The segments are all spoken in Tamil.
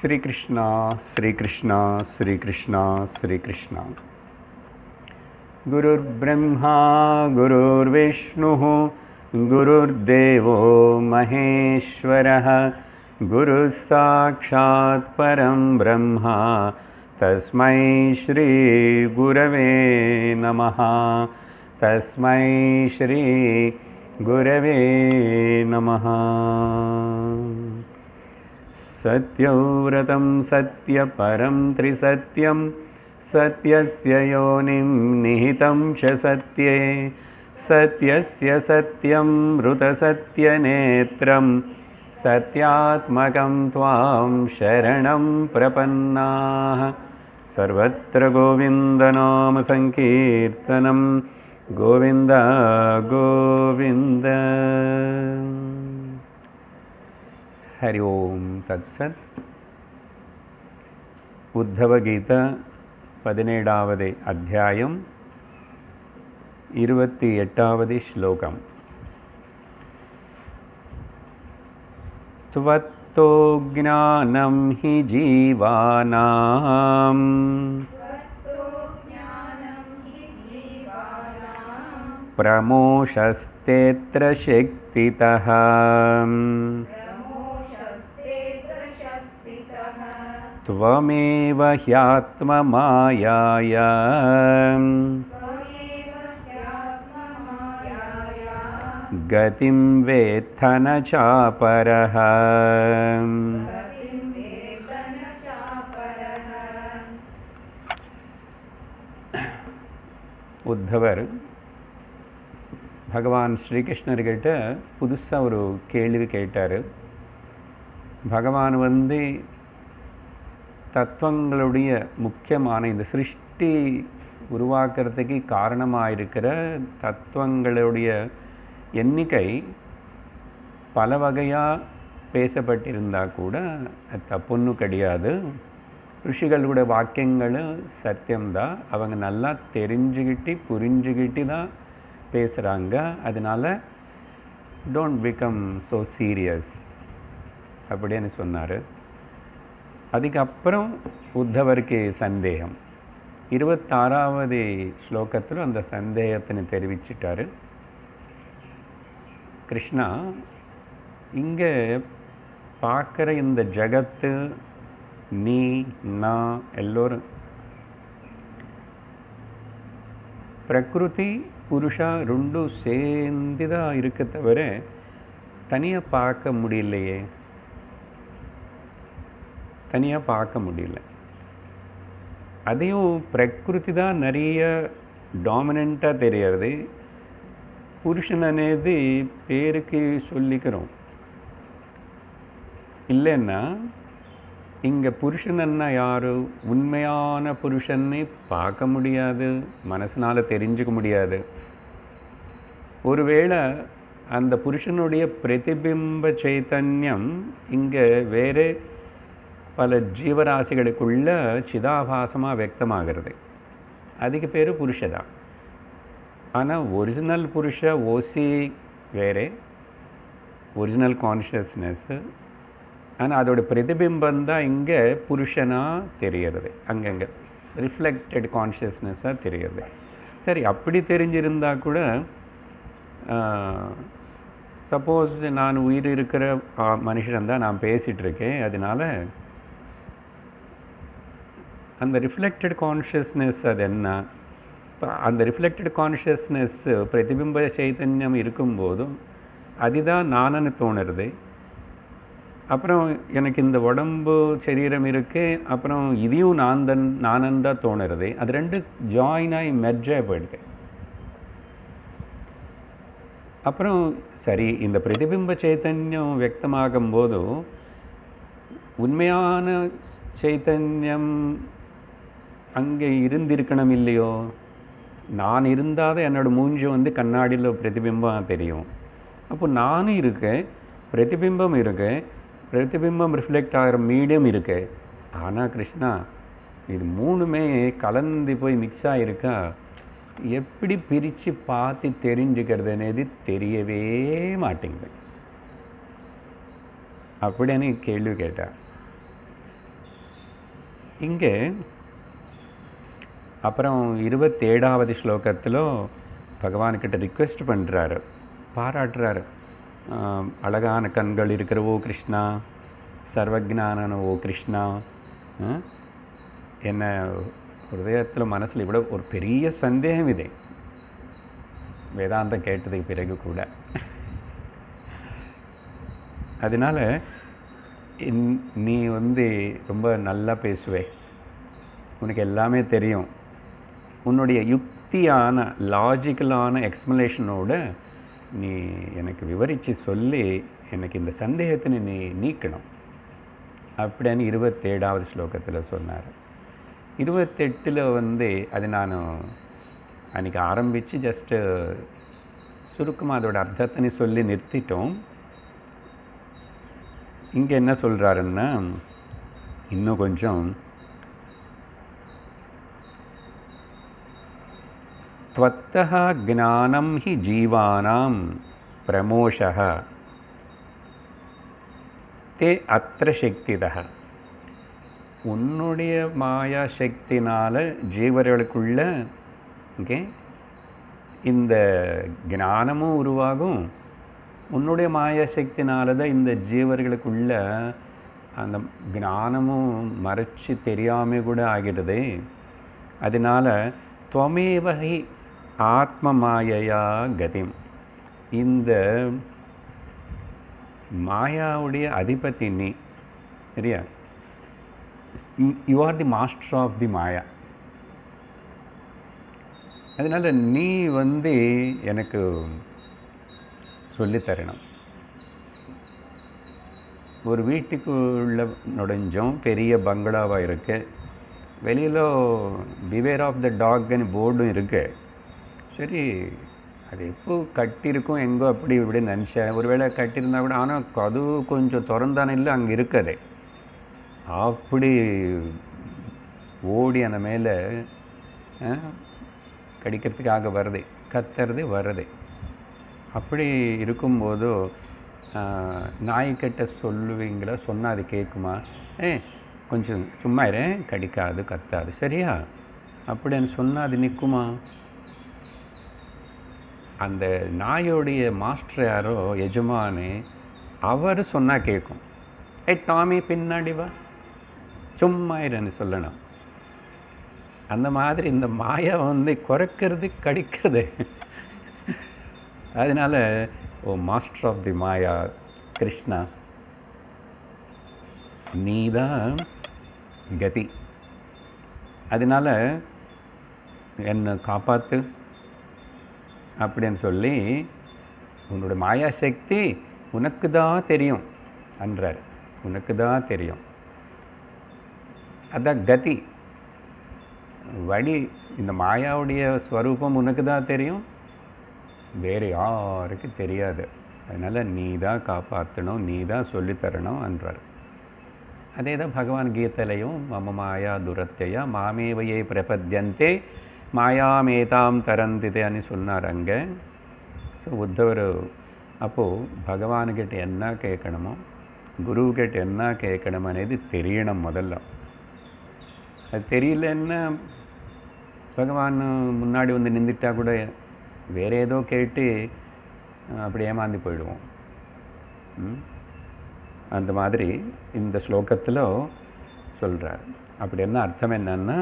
श्री कृष्णा श्री कृष्णा श्री कृष्णा श्री कृष्णा। गुरुर्ब्रह्मा गुरुर्विष्णुः गुरुर्देवो महेश्वरः गुरुः साक्षात् परं ब्रह्म तस्मै श्री गुरवे नमः। तस्मै श्री गुरवे नमः। सत्यव्रतं सत्यपरं त्रिसत्यं सत्यस्य योनिं निहितं च सत्ये सत्यस्य सत्यं मृतसत्यनेत्रं सत्यात्मकं त्वां शरणं प्रपन्नाः। सर्वत्र गोविन्दनामसङ्कीर्तनं गोविन्द गोविन्द। हरि ओम तत्सत्। उद्धवगीता 17வது अध्यायம் 28வது श्लोकम्। त्वत्तो ज्ञानं हि जीवानां प्रमोषस्तेऽत्र शक्तितः त्वमेव ह्यात्ममायाया गतिं वेत्थ न चापरः। உத்தவர் பகவான் ஸ்ரீகிருஷ்ணர்கிட்ட புதுசாக ஒரு கேள்வி கேட்டார். பகவான் தத்துவங்களுடைய முக்கியமான இந்த சிருஷ்டி உருவாக்குறதுக்கு காரணமாக இருக்கிற தத்துவங்களுடைய எண்ணிக்கை பல வகையாக பேசப்பட்டிருந்தால் கூட அது தப்புன்னு கிடையாது. ரிஷிகளோட வாக்கியங்களும் சத்தியம்தான். அவங்க நல்லா தெரிஞ்சுக்கிட்டு புரிஞ்சுக்கிட்டு தான் பேசுகிறாங்க. அதனால் டோன்ட் பிகம் ஸோ சீரியஸ் அப்படின்னு சொன்னார். அதுக்கப்புறம் உத்தவருக்கு சந்தேகம் 26வது ஸ்லோகத்தில் அந்த சந்தேகத்தினை தெரிவிச்சிட்டாரு. கிருஷ்ணா, இங்கே பார்க்குற இந்த ஜகத்து நீ நான் எல்லோரும் பிரகிருதி புருஷா ரெண்டும் சேர்ந்துதான் இருக்க தவிர தனியாக பார்க்க முடியலையே. தனியாக பார்க்க முடியல. அதையும் பிரகிருதி தான் நிறைய டாமினண்ட்டாக தெரியறது. புருஷன் అనేది பேருக்கு சொல்லிக்கிறோம். இல்லைன்னா இங்கே புருஷன்னா யார்? உண்மையான புருஷனை பார்க்க முடியாது, மனசினால் தெரிஞ்சுக்க முடியாது. ஒருவேளை அந்த புருஷனுடைய பிரதிபிம்ப சைத்தன்யம் இங்கே வேறு பல ஜீவராசிகளுக்குள்ள சிதாபாசமாக வியக்தமாகிறது. அதுக்கு பேர் புருஷதான். ஆனால் ஒரிஜினல் புருஷ ஓசி வேறு, ஒரிஜினல் கான்ஷியஸ்னஸ்ஸு. ஆனால் அதோட பிரதிபிம்பம் தான் இங்கே புருஷனாக தெரிகிறது, அங்கங்கே ரிஃப்ளெக்டட் கான்ஷியஸ்னஸ்ஸாக தெரிகிறது. சரி, அப்படி தெரிஞ்சிருந்தால் கூட சப்போஸ் நான் உயிர் இருக்கிற மனுஷன் தான் நான் பேசிகிட்ருக்கேன். அதனால் அந்த ரிஃப்ளெக்டட் கான்ஷியஸ்னஸ் அது என்ன? அந்த ரிஃப்ளெக்டட் கான்ஷியஸ்னஸ் பிரதிபிம்ப சைத்தன்யம் இருக்கும்போதும் அதுதான் நானன்னு தோணுறது. அப்புறம் எனக்கு இந்த உடம்பு சரீரம் இருக்குது, அப்புறம் இதையும் நானந்தான் தோணுறது. அது ரெண்டு ஜாயினாகி மெர்ஜாக போயிடுது. அப்புறம் சரி, இந்த பிரதிபிம்ப சைத்தன்யம் வியக்தமாகும் போது உண்மையான சைத்தன்யம் அங்கே இருந்திருக்கணும் இல்லையோ? நான் இருந்தால் தான் என்னோடய மூஞ்சி கண்ணாடியில் பிரதிபிம்பம் தெரியும். அப்போ நானும் இருக்கேன், பிரதிபிம்பம் இருக்கேன், பிரதிபிம்பம் ரிஃப்ளெக்ட் ஆகிற மீடியம் இருக்கு. ஆனால் கிருஷ்ணா, இது மூணுமே கலந்து போய் மிக்ஸ் ஆகிருக்கா, எப்படி பிரித்து பார்த்து தெரிஞ்சுக்கிறது అనేది தெரியவே மாட்டேங்குது அப்படின்னு கேள்வி கேட்டார். இங்கே அப்புறம் 27வது ஸ்லோகத்தில் பகவான்கிட்ட ரிக்வெஸ்ட் பண்ணுறாரு, பாராட்டுறாரு. அழகான கண்கள் இருக்கிற ஓ கிருஷ்ணா, சர்வஜான ஓ கிருஷ்ணா, என்ன ஹிருதயத்தில் மனசில் இவ்வளோ ஒரு பெரிய சந்தேகம் இது வேதாந்தம் கேட்டதுக்கு பிறகு கூட. அதனால் நீ ரொம்ப நல்லா பேசுவே, உனக்கு எல்லாமே தெரியும், உன்னுடைய யுக்தியான லாஜிக்கலான எக்ஸ்பிளனேஷனோட நீ எனக்கு விவரித்து சொல்லி எனக்கு இந்த சந்தேகத்தை நீ நீக்கணும் அப்படின்னு 27வது ஸ்லோகத்தில் சொன்னார். 28ல் அது நான் அன்றைக்கி ஆரம்பித்து ஜஸ்ட்டு சுருக்கமாக அதோட அர்த்தத்தை சொல்லி நிறுத்திட்டோம். இங்கே என்ன சொல்கிறாருன்னா, இன்னும் கொஞ்சம் त्वत्तः ज्ञानं हि जीवानां प्रमोषः ते अत्र शक्तिदः. உன்னுடைய மாயா சக்தினால் ஜீவர்களுக்குள்ள இந்த ஞானமும் உருவாகும், உன்னுடைய மாயா சக்தினால தான் இந்த ஜீவர்களுக்குள்ள அந்த ஞானமும் மறைச்சி தெரியாமல் கூட ஆகிடுது. அதனால் துவமேவஹி ஆத்ம மாயையா கதிம், இந்த மாயாவுடைய அதிபதி நீ, சரியா? You are the master of the Maya. அதனால் நீ எனக்கு சொல்லித்தரணும். ஒரு வீட்டுக்குள்ள நுழைஞ்சோம், பெரிய பங்களாவாக இருக்குது, வெளியில் பிவேர் ஆஃப் த டாக்னு போர்டும் இருக்குது. சரி, அது எப்போ கட்டியிருக்கும் எங்கோ அப்படி இப்படி நினச்சேன். ஒருவேளை கட்டியிருந்தா கூட, ஆனால் கதவு கொஞ்சம் திறந்தானே இல்லை, அங்கே இருக்குது. அப்படி ஓடி அந்த மேலே கடிக்கிறதுக்காக வருது, கத்துறது வருது. அப்படி இருக்கும்போது நாய்க்கிட்ட சொல்லுவீங்களா, சொன்னால் அது கேட்குமா? கொஞ்சம் சும்மா இரு, கடிக்காது கத்தாது, சரியா? அப்படின்னு சொன்னால் அது நிற்குமா? அந்த நாயோடைய மாஸ்டர் யாரோ எஜமானே, அவர் சொன்னால் கேட்கும். டாமி பின்னாடி வா, சும்மா இருன்னு சொல்லணும். அந்த மாதிரி இந்த மாயா குறைக்கிறது, கடிக்கிறது. அதனால் ஓ மாஸ்டர் ஆஃப் தி மாயா கிருஷ்ணா, நீதான் கதி. அதனால் என்னை காப்பாற்று அப்படின்னு சொல்லி, உன்னோட மாயா சக்தி உனக்கு தான் தெரியும் என்றார். உனக்கு தான் தெரியும், அதான் கதி வழி. இந்த மாயாவுடைய ஸ்வரூபம் உனக்கு தான் தெரியும், வேறு யாருக்கு தெரியாது. அதனால் நீ தான் காப்பாற்றணும், நீ தான் சொல்லித்தரணும் என்றார். அதே தான் பகவான் கீதையிலையும் மம மாயா துரத்தையா மாமேவையே பிரபத்யந்தே மாயாமேதாம் தரந்திதேன்னு சொன்னார் அங்கே. ஸோ உத்தவர் அப்போது பகவான்கிட்ட என்ன கேட்கணுமோ, குருக்கிட்ட என்ன கேட்கணும் అనేది தெரியணும் முதல்ல. அது தெரியலன்னா பகவான் முன்னாடி நின்றுட்டா கூட வேறு ஏதோ கேட்டு அப்படி ஏமாந்து போயிடுவோம். அந்த மாதிரி இந்த ஸ்லோகத்தில் சொல்கிறார். அப்படி என்ன அர்த்தம் என்னன்னா,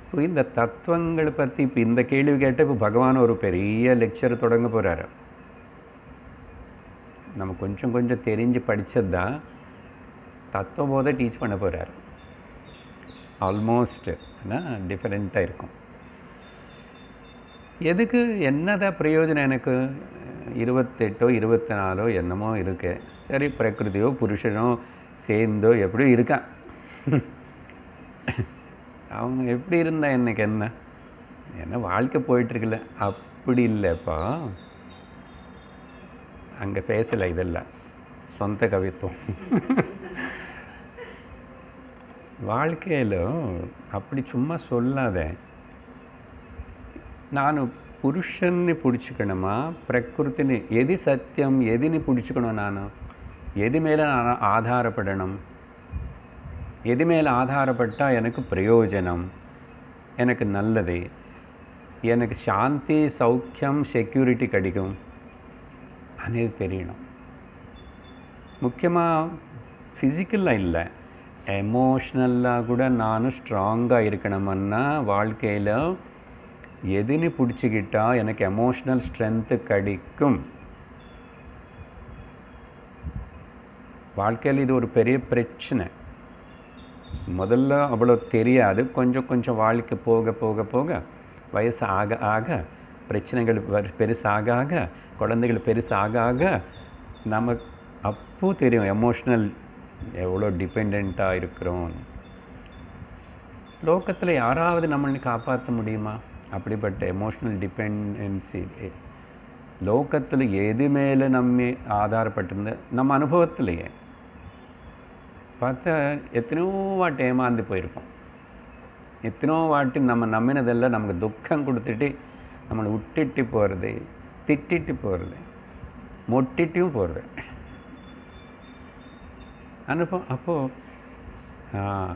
இப்போ இந்த தத்துவங்களை பற்றி இப்போ இந்த கேள்வி கேட்ட இப்போ பகவான் ஒரு பெரிய லெக்சர் தொடங்க போகிறாரு. நம்ம கொஞ்சம் கொஞ்சம் தெரிஞ்சு படித்தது தான் தத்துவபோதை டீச் பண்ண போகிறார். ஆல்மோஸ்ட் டிஃப்ரெண்ட்டாக இருக்கும். எதுக்கு என்னதான் பிரயோஜனம்? எனக்கு 28 24 என்னமோ இருக்கு. சரி, பிரகிருதியோ புருஷனோ சேர்ந்தோ எப்படியோ இருக்கான். அவங்க எப்படி இருந்தா எனக்கு என்ன வாழ்க்கை போயிட்டுருக்குல்ல. அப்படி இல்லைப்பா, அங்கே பேசலை, இதெல்லாம் சொந்த கவித்துவம். வாழ்க்கையில் அப்படி சும்மா சொல்லாத. நான் புருஷன்னு பிடிச்சிக்கணுமா, பிரகிருத்தின்னு, எது சத்தியம் எதுன்னு பிடிச்சிக்கணும்? நான் எது மேலே நான் ஆதாரப்படணும்? எது மேலே ஆதாரப்பட்டால் எனக்கு பிரயோஜனம், எனக்கு நல்லது, எனக்கு சாந்தி சௌக்கியம் செக்யூரிட்டி கிடைக்கும் అనేది தெரியணும். முக்கியமாக ஃபிசிக்கலாக இல்லை, எமோஷ்னலாக கூட நானும் ஸ்ட்ராங்காக இருக்கணுமன்னா வாழ்க்கையில் எதுன்னு பிடிச்சிக்கிட்டா எனக்கு எமோஷ்னல் ஸ்ட்ரென்த்து கிடைக்கும். வாழ்க்கையில் இது ஒரு பெரிய பிரச்சனை. முதல்ல அவ்வளோ தெரியாது, கொஞ்சம் கொஞ்சம் வாழ்க்கை போக போக போக வயசு ஆக ஆக பிரச்சனைகள் பெருசாக ஆக குழந்தைகள் பெருசாக ஆக நமக்கு அப்போ தெரியும் எமோஷ்னல் எவ்வளோ டிபெண்ட்டாக இருக்கிறோம். லோகத்தில் யாராவது நம்மளை காப்பாற்ற முடியுமா? அப்படிப்பட்ட எமோஷ்னல் டிபெண்டன்சி லோகத்தில் எது மேலே நம்ம ஆதாரப்பட்டிருந்த நம்ம அனுபவத்திலேயே பார்த்தா எத்தனையோ வாட்டி ஏமாந்து போயிருக்கோம். எத்தனையோ வாட்டி நம்ம நம்பினதெல்லாம் நமக்கு துக்கம் கொடுத்துட்டு நம்மளை விட்டுட்டு போகிறது, திட்டிட்டு போகிறது, மொட்டிட்டும் போகிறது அனுபவம். அப்போது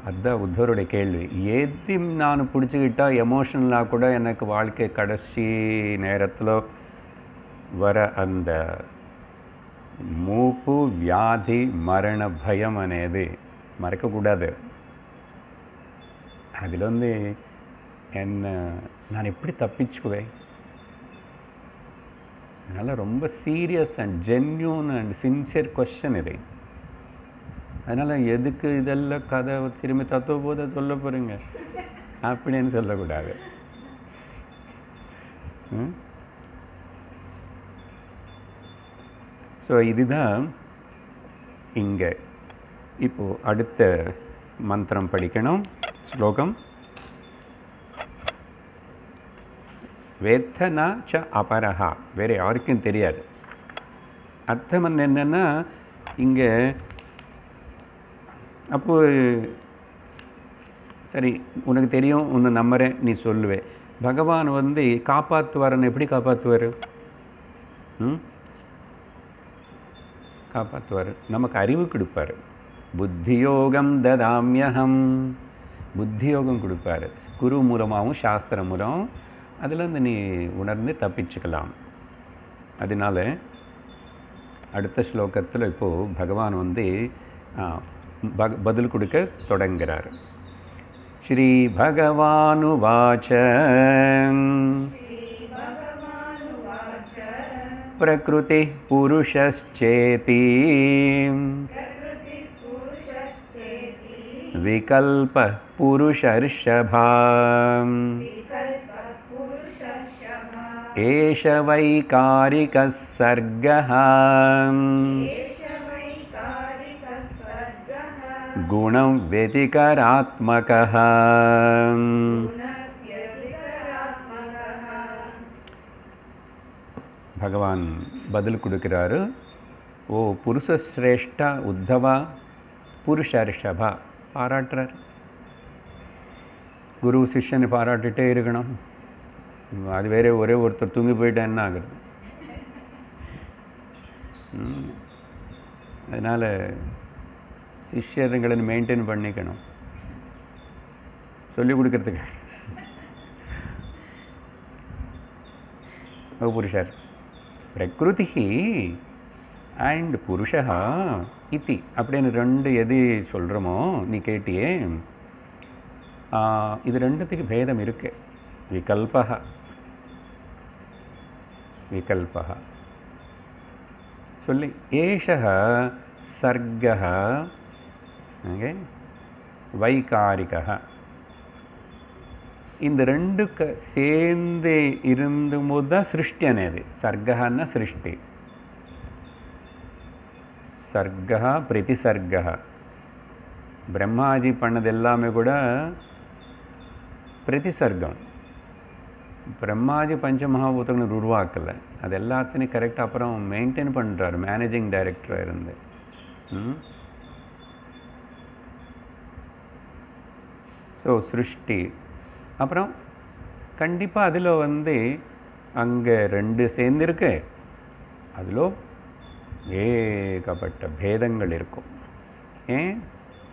அதுதான் உத்தவருடைய கேள்வி. எது நான் பிடிச்சிக்கிட்டால் எமோஷனலாக கூட எனக்கு வாழ்க்கை கடைசி நேரத்தில் வர அந்த மூப்பு வியாதி மரண பயம் అనేది மறக்கக்கூடாது. அதில் என்ன நான் எப்படி தப்பிச்சுக்குவேன்? அதனால் ரொம்ப serious and genuine and sincere question இது. அதனால் எதுக்கு இதெல்லாம் கதை திரும்பி தத்துவ போதை சொல்ல போகிறீங்க அப்படின்னு சொல்லக்கூடாது. ஸோ இதுதான் இங்கே. இப்போது அடுத்த மந்திரம் படிக்கணும். ஸ்லோகம் வேத்தனா ச அபரஹா, வேறு யாருக்கும் தெரியாது. அர்த்தம் என்னென்னா இங்கே அப்போது சரி உனக்கு தெரியும், உன்னை நம்புகிறேன், நீ சொல்லுவே. பகவான் காப்பாற்றுவார்ன்னு எப்படி காப்பாற்றுவார்? காப்பாற்றுவார், நமக்கு அறிவு கொடுப்பார். புத்தியோகம் ததாமியகம், புத்தியோகம் கொடுப்பார். குரு மூலமாகவும் சாஸ்திர மூலம் அதில் நீ உணர்ந்து தப்பிச்சுக்கலாம். அதனால அடுத்த ஸ்லோகத்தில் இப்போது பகவான் பதில் கொடுக்க தொடங்குகிறார். ஸ்ரீ பகவானுவாச்ச பிரகிருதி புருஷஸ்சேதி விகல்ப புருஷர்ஷபா ஏஷ வைகாரிகः சர்கः குணம் வெதிகராத்மகः. பகவான் பதில் கொடுக்கிறாரு. ஓ புருஷஸ்ரேஷ்டா உத்தவா, புருஷர்ஷபா பாராட்டுறார். குரு சிஷ்யனை பாராட்டிகிட்டே இருக்கணும். அது வேற ஒரே ஒருத்தர் தூங்கி போயிட்டா என்ன ஆகுது? அதனால் சிஷ்யர்களை மெயின்டைன் பண்ணிக்கணும் சொல்லிக் கொடுக்கறதுக்கு. புருஷர் பிரகிருதி அண்ட் புருஷா இத்தி அப்படின்னு ரெண்டு எது சொல்கிறோமோ நீ கேட்டியே, இது ரெண்டுத்துக்கு பேதம் இருக்கு. விகல்பா விகல்பா சொல்லி ஏஷः சர்கः வைகாரிகः, இந்த ரெண்டு சேர்ந்து இருந்தும்போது தான் சிருஷ்டி అనేది. சர்கன்னா சிருஷ்டி, சர்கா பிரதிசர்கா. பிரம்மாஜி பண்ணது எல்லாமே கூட பிரதிசர்க்கம். பிரம்மாஜி பஞ்சமகாபூதங்கள் உருவாக்கலை, அது எல்லாத்தையும் கரெக்டாக அப்புறம் மெயின்டைன் பண்ணுறார் மேனேஜிங் டைரக்டராக இருந்து. ஸோ சிருஷ்டி அப்புறம் கண்டிப்பாக அதில் அங்கே ரெண்டு சேர்ந்துருக்கு, அதில் ஏகப்பட்ட பேதங்கள் இருக்கும். ஏன்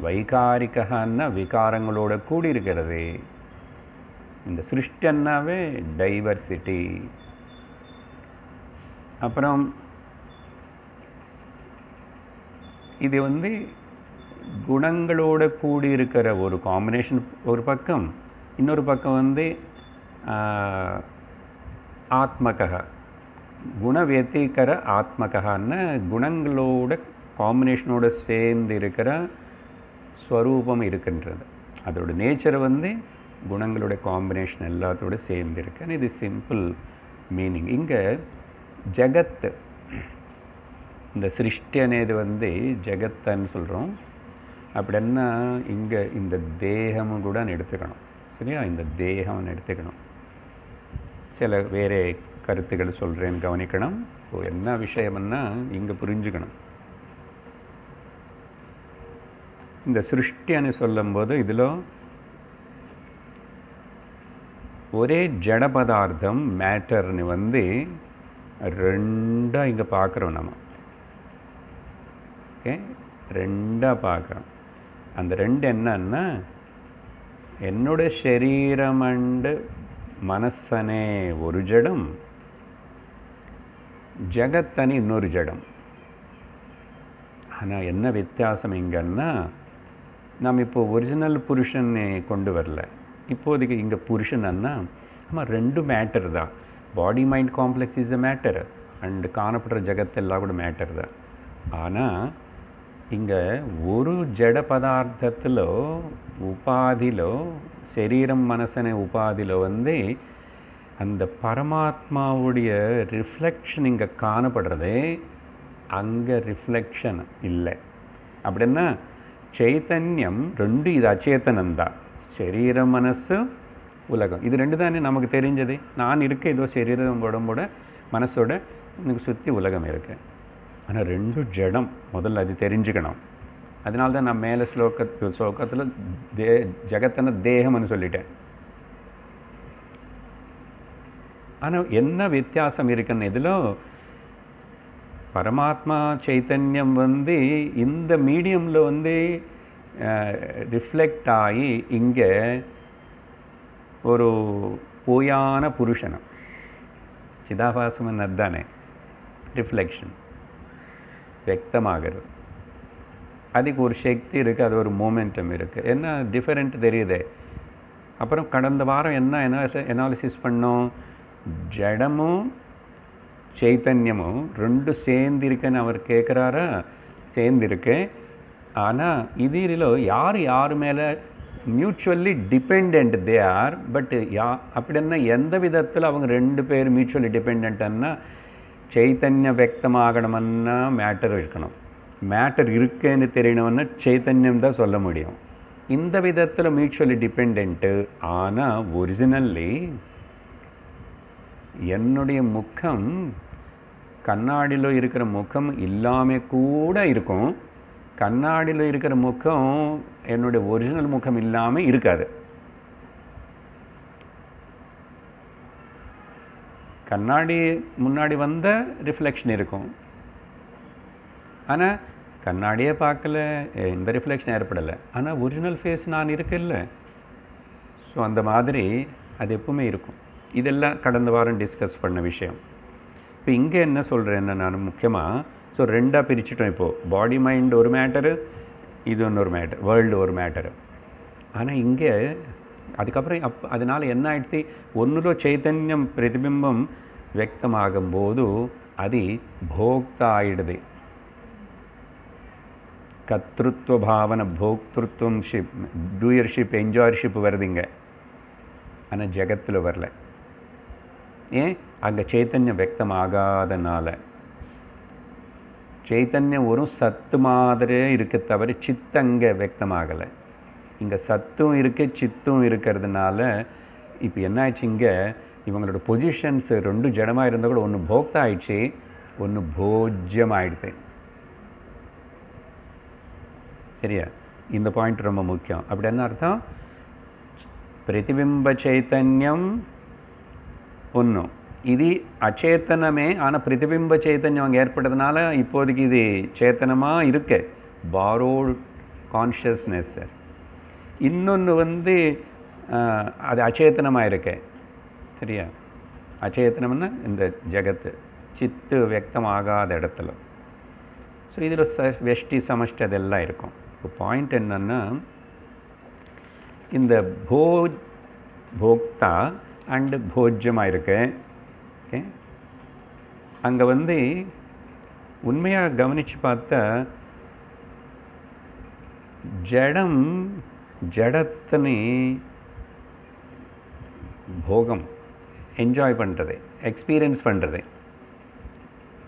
வைகாரிகன்னா விகாரங்களோட கூடி இருக்கிறது. இந்த சிருஷ்டன்னாவே டைவர்சிட்டி. அப்புறம் இது குணங்களோட கூடி இருக்கிற ஒரு காம்பினேஷன் ஒரு பக்கம், இன்னொரு பக்கம் ஆத்மகா, குணவேத்திகர ஆத்மகான்னு குணங்களோட காம்பினேஷனோட சேர்ந்து இருக்கிற ஸ்வரூபம் இருக்கின்றது. அதோட நேச்சர் குணங்களோட காம்பினேஷன் எல்லாத்தோட சேர்ந்து இருக்குன்னு இது சிம்பிள் மீனிங். இங்கே ஜகத், இந்த சிருஷ்டி అనేది ஜகத்தன்னு சொல்கிறோம். அப்படின்னா இங்கே இந்த தேகம் கூட எடுத்துக்கணும். சரியா? இந்த தேகம் எடுத்துக்கணும். சில வேறு கருத்துக்கள் சொல்கிறேன்னு கவனிக்கணும். என்ன விஷயம்னா இங்கே புரிஞ்சுக்கணும். இந்த சிருஷ்டின்னு சொல்லும்போது இதில் ஒரே ஜட பதார்த்தம் மேட்டர்னு ரெண்டாக இங்கே பார்க்குறோம் நம்ம. ஓகே, ரெண்டாக பார்க்குறோம். அந்த ரெண்டு என்னன்னா, என்னோட சரீரம் அண்டு மனசனே ஒரு ஜடம், ஜகத்தனி இன்னொரு ஜடம். ஆனால் என்ன வித்தியாசம் இங்கன்னா, நாம் இப்போ ஒரிஜினல் புருஷனை கொண்டு வரல. இப்போதைக்கு இங்கே புருஷன்னா ஆமாம் ரெண்டு மேட்டர் தான். Body mind complex is a matter and காணப்படுற ஜகத்தெல்லாம் கூட மேட்டர் தான். ஆனால் இங்கே ஒரு ஜட பதார்த்தத்தில் உபாதிలో சரீரம் மனசனை உபாதிలో அந்த பரமாத்மாவுடைய ரிஃப்ளெக்ஷன் இங்கே காணப்படுறது, அங்கே ரிஃப்ளெக்ஷன் இல்லை. அப்படின்னா சைத்தன்யம் ரெண்டு, இது அச்சேத்தனம்தான். சரீரம் மனசு உலகம், இது ரெண்டு தானே நமக்கு தெரிஞ்சது. நான் இருக்க ஏதோ சரீரம் உடம்போட மனசோட எனக்கு சுற்றி உலகம் இருக்கு. ஆனால் ரெண்டு ஜடம், முதல்ல அது தெரிஞ்சுக்கணும். அதனால தான் நான் மேலே ஸ்லோகத்தில் ஜகத்தன தேகம்னு சொல்லிட்டேன். ஆனால் என்ன வித்தியாசம் இருக்குன்னு இதில் பரமாத்மா சைத்தன்யம் இந்த மீடியமில் ரிஃப்ளெக்ட் ஆகி இங்கே ஒரு போயான புருஷனம் சிதாபாசம் அதுதானே ரிஃப்ளெக்ஷன் व्यक्तமாகிறது. அதுக்கு ஒரு சக்தி இருக்குது, அது ஒரு மூமெண்டம் இருக்குது. என்ன டிஃபரெண்ட் தெரியுது. அப்புறம் கடந்த வாரம் என்ன அனாலிசிஸ் பண்ணோம், ஜடமும் சைத்தன்யமும் ரெண்டு சேர்ந்திருக்குன்னு அவர் கேட்குறாரா, சேர்ந்திருக்கு. ஆனால் இதில் யார் மேலே mutually depend they are. But அப்படின்னா எந்த விதத்தில் அவங்க ரெண்டு பேர் மியூச்சுவலி டிபெண்ட்னா, சைத்தன்யம் வியக்தமாகணும்னா மேட்டர் இருக்கணும், மேட்டர் இருக்குன்னு தெரியணும்னா சைத்தன்யம் தான் சொல்ல முடியும். இந்த விதத்தில் மியூச்சுவலி டிபெண்ட்டு. ஆனால் ஒரிஜினல்லி என்னுடைய முகம் கண்ணாடியில் இருக்கிற முகம் இல்லாமல் கூட இருக்கும், கண்ணாடியில் இருக்கிற முகம் என்னுடைய ஒரிஜினல் முகம் இல்லாமல் இருக்காது. கண்ணாடி முன்னாடி வந்த ரிஃப்ளெக்ஷன் இருக்கும், ஆனால் கண்ணாடியே பார்க்கல, இந்த ரிஃப்ளெக்ஷன் ஏற்படலை. ஆனால் ஒரிஜினல் ஃபேஸ் நான் இருக்கல. ஸோ அந்த மாதிரி அது எப்பவுமே இருக்கும். இதெல்லாம் கடந்த வாரம் டிஸ்கஸ் பண்ண விஷயம். இப்போ இங்கே என்ன சொல்கிறேன்னா நான் முக்கியமாக, ஸோ ரெண்டாக பிரிச்சுட்டோம். இப்போது பாடி மைண்ட் ஒரு மேட்டரு, இது இன்னொரு மேட்டர், வேர்ல்டு ஒரு மேட்டரு. ஆனால் இங்கே அதுக்கப்புறம் அதனால் என்ன ஆயிடுச்சு, ஒன்றுல சைத்தன்யம் பிரதிபிம்பம் வியக்தமாகும்போது அது போக்தா ஆயிடுது. கர்த்திருவ பாவனை, போக்திருத்துவம், டூயர்ஷிப், என்ஜாயர்ஷிப் வருதுங்க. ஆனால் ஜகத்தில் வரல. ஏன்? அங்கே சைத்தன்யம் வியக்தமாகாதனால. சைத்தன்யம் ஒரு சத்து மாதிரியே இருக்க தவிர சித்து அங்கே வியக்தமாகலை. இங்கே சத்தும் இருக்கு, சித்தும் இருக்கிறதுனால இப்போ என்ன ஆயிடுச்சு, இங்கே இவங்களோட பொசிஷன்ஸ் ரெண்டு ஜடமாக இருந்தால் கூட ஒன்று போக்தா ஆயிடுச்சு, ஒன்று போஜ்யம் ஆயிடுது. சரியா? இந்த பாயிண்ட் ரொம்ப முக்கியம். அப்படி என்ன அர்த்தம், பிரதிபிம்ப சைத்தன்யம் ஒன்று, இது அச்சேத்தனமே. ஆனால் பிரதிபிம்ப சைத்தன்யம் அங்கே ஏற்பட்டதுனால இப்போதைக்கு இது சேத்தனமாக இருக்கு. Borrowed consciousness. இன்னொன்று வந்து அது அச்சேதனமாக இருக்கு. சரியா? அச்சேதனம்னா இந்த ஜகத்து சித்து வியக்தமாகாத இடத்துல. ஸோ இதில் வெஷ்டி சமஷ்டி அதெல்லாம் இருக்கும். இப்போ பாயிண்ட் என்னன்னா, இந்த போக்தா அண்டு போஜ்யமாக இருக்கு. ஓகே, அங்கே வந்து உண்மையாக கவனித்து பார்த்தா ஜடம் ஜடத்தினை போகம் என்ஜாய் பண்ணுறது, எக்ஸ்பீரியன்ஸ் பண்ணுறது.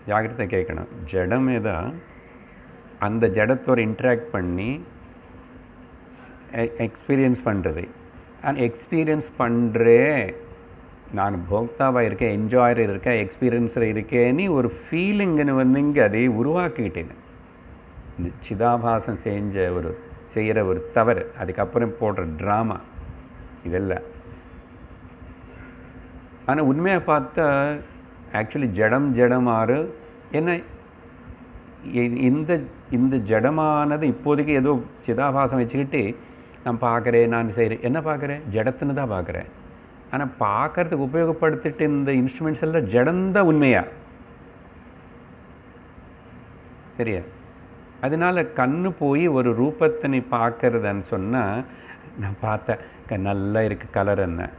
ஜாகிரதை கேட்கணும். ஜடமே தான் அந்த ஜடத்தோடு இன்ட்ராக்ட் பண்ணி எக்ஸ்பீரியன்ஸ் பண்ணுறது. அண்ட் எக்ஸ்பீரியன்ஸ் பண்ணுறே நான் போக்தாவாக இருக்கேன், என்ஜாயர் இருக்கேன், எக்ஸ்பீரியன்ஸில் இருக்கேன்னு ஒரு ஃபீலிங்குன்னு வந்து இங்கே அதை உருவாக்கிக்கிட்டேன். இந்த சிதாபாசம் செய்கிற ஒரு தவறு, அதுக்கப்புறம் போடுற ட்ராமா இதெல்லாம். ஆனால் உண்மையாக பார்த்தா ஆக்சுவலி ஜடமாறு என்ன, இந்த ஜடமானது இப்போதைக்கு ஏதோ சிதாபாசம் வச்சுக்கிட்டு நான் பார்க்குறேன், நான் செய்கிறேன். என்ன பார்க்குறேன்? ஜடத்துன்னு தான் பார்க்குறேன். ஆனால் பார்க்கறதுக்கு உபயோகப்படுத்திட்டு இந்த இன்ஸ்ட்ருமெண்ட்ஸ் எல்லாம் ஜடந்தான் உண்மையா. சரியா? அதனால் கண்ணு போய் ஒரு ரூபத்தை நீ பார்க்கறதுன்னு சொன்னால், நான் பார்த்தேன் நல்லா இருக்குது கலர் என்ன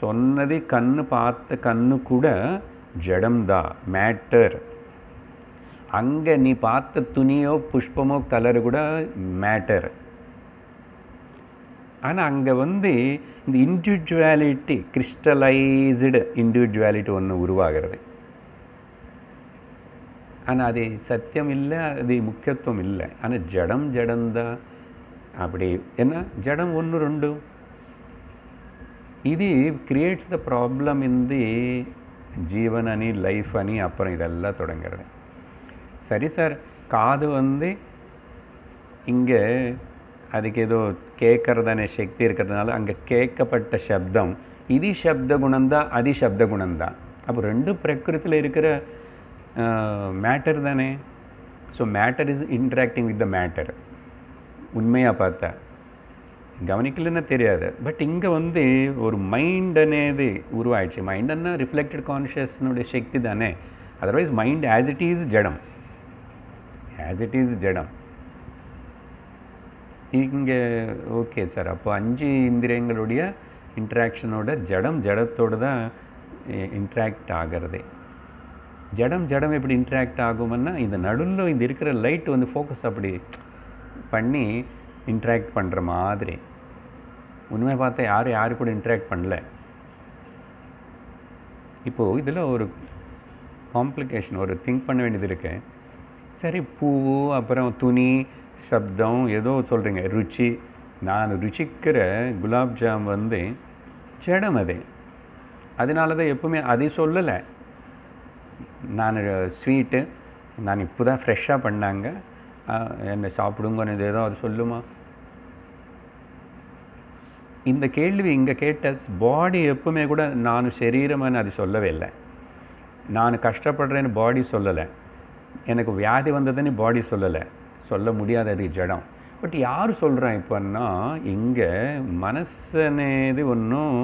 சொன்னது, கண்ணு பார்த்த கண்ணு கூட ஜடம்தான், மேட்டர். அங்கே நீ பார்த்த துணியோ புஷ்பமோ கலரு கூட மேட்டர். ஆனால் அங்கே வந்து இந்த இண்டிவிஜுவாலிட்டி, கிறிஸ்டலைஸ்டு இண்டிவிஜுவாலிட்டி ஒன்று உருவாகிறது. ஆனால் அது சத்தியம் இல்லை, அது முக்கியத்துவம் இல்லை. ஆனால் ஜடம்தான். அப்படி என்ன ஜடம் ஒன்று ரெண்டு, இது கிரியேட்ஸ் த ப்ராப்ளம் இன் தி ஜீவன் அணி, லைஃப் அணி, அப்புறம் இதெல்லாம் தொடங்கிறது. சரி சார், காது வந்து இங்கே அதுக்கு ஏதோ கேட்கறதான சக்தி இருக்கிறதுனால அங்கே கேட்கப்பட்ட சப்தம் இது சப்த குணம்தான், அது சப்த குணம்தான். அப்போ ரெண்டு பிரகிருத்தில் இருக்கிற மேட்டர் தானே. So matter is interacting with the matter. உண்மையாக பார்த்தா கவனிக்கலன்னா தெரியாது. பட் இங்கே வந்து ஒரு மைண்ட் అనేది உருவாயிடுச்சு. மைண்டுன்னா ரிஃப்ளெக்டட் கான்ஷியஸ்னுடைய சக்தி தானே. Otherwise mind as it is ஜடம், ஆஸ் இட் இஸ் ஜடம். இங்கே ஓகே சார், அப்போ 5 இந்திரியங்களுடைய இன்ட்ராக்ஷனோட ஜடத்தோடு தான் இன்ட்ராக்ட் ஆகிறது. ஜடம் எப்படி இன்ட்ராக்ட் ஆகும்னா, இந்த நடுவில் இந்த இருக்கிற லைட் வந்து ஃபோக்கஸ் அப்படி பண்ணி இன்ட்ராக்ட் பண்ணுற மாதிரி. உண்மையை பார்த்தா யாரு கூட இன்ட்ராக்ட் பண்ணல. இப்போது இதில் ஒரு காம்ப்ளிகேஷன், ஒரு திங்க் பண்ண வேண்டியது இருக்கு. சரி, பூ, அப்புறம் துணி, சப்தம் ஏதோ சொல்கிறீங்க, ருச்சி. நான் ருச்சிக்கிற குலாப் ஜாம் வந்து ஜடம் அது. அதனால தான் எப்பவுமே அதை சொல்லலை. நான் ஸ்வீட்டு நான் இப்போ தான் ஃப்ரெஷ்ஷாக பண்ணாங்க, என்னை சாப்பிடுங்கன்னு ஏதோ அது சொல்லுமா? இந்த கேள்வி இங்கே கேட்ட பாடி எப்பவுமே கூட நான் சரீரம்னு அது சொல்லவே இல்லை. நான் கஷ்டப்படுறேன்னு பாடி சொல்லலை, எனக்கு வியாதி வந்ததுன்னு பாடி சொல்லலை, சொல்ல முடியாது, அது ஜடம். பட் யார் சொல்கிறான் இப்போன்னா, இங்கே மனசுனேது ஒன்றும்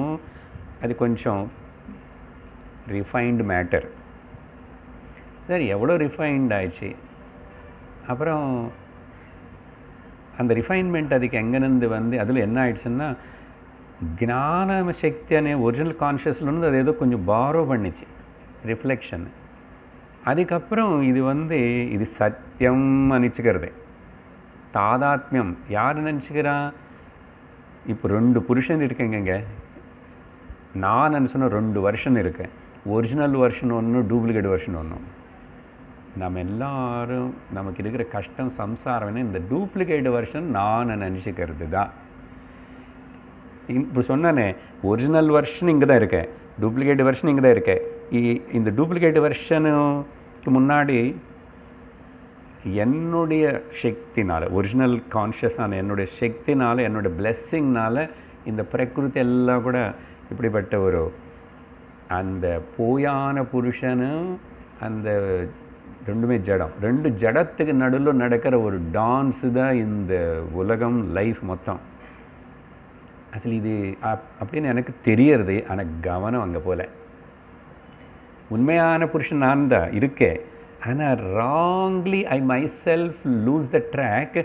அது கொஞ்சம் ரிஃபைன்டு மேட்டர். சரி, எவ்வளோ ரிஃபைன்ட் ஆயிடுச்சு. அப்புறம் அந்த ரிஃபைன்மெண்ட் அதுக்கு எங்கேருந்து வந்து அதில் என்ன ஆயிடுச்சுன்னா, ஞான சக்தி அనే ஒரிஜினல் கான்ஷியஸ்லேருந்து அது ஏதோ கொஞ்சம் பாரோ பண்ணிச்சு, ரிஃப்ளெக்ஷன். அதுக்கப்புறம் இது வந்து இது சத்தியம் நினச்சிக்கிறது, தாதாத்மியம். யார் நினச்சிக்கிறான்? இப்போ 2 புருஷன் இருக்குங்க. நான் சொன்ன 2 வருஷன் இருக்கேன். ஒரிஜினல் வருஷன் ஒன்று, டூப்ளிகேட் வருஷன் ஒன்று. நம்ம எல்லாரும் நமக்கு இருக்கிற கஷ்டம் சம்சாரம்னு இந்த டூப்ளிகேட் வருஷன் நான் நினச்சிக்கிறது தான். இப்போ சொன்னானே, ஒரிஜினல் வருஷன் இங்கே தான் இருக்கேன், டூப்ளிகேட் வருஷன் இங்கே தான் இருக்கேன். இந்த டூப்ளிகேட் வருஷனுக்கு முன்னாடி என்னுடைய சக்தினால், ஒரிஜினல் கான்ஷியஸான என்னுடைய சக்தினால், என்னுடைய பிளெஸ்ஸிங்னால் இந்த பிரகிருதி எல்லாம் கூட இப்படிப்பட்ட ஒரு அந்த போயான புருஷனும் அந்த ரெண்டுமே ஜடம். ரெண்டு ஜடத்துக்கு நடுவில் நடக்கிற ஒரு டான்ஸு தான் இந்த உலகம், லைஃப் மொத்தம். அசல் இது அப்படின்னு எனக்கு தெரியறது. ஆனால் கவனம் அங்கே போல. உண்மையான புருஷன் நான் தான் இருக்கேன். ஆனால் wrongly I myself lose the track.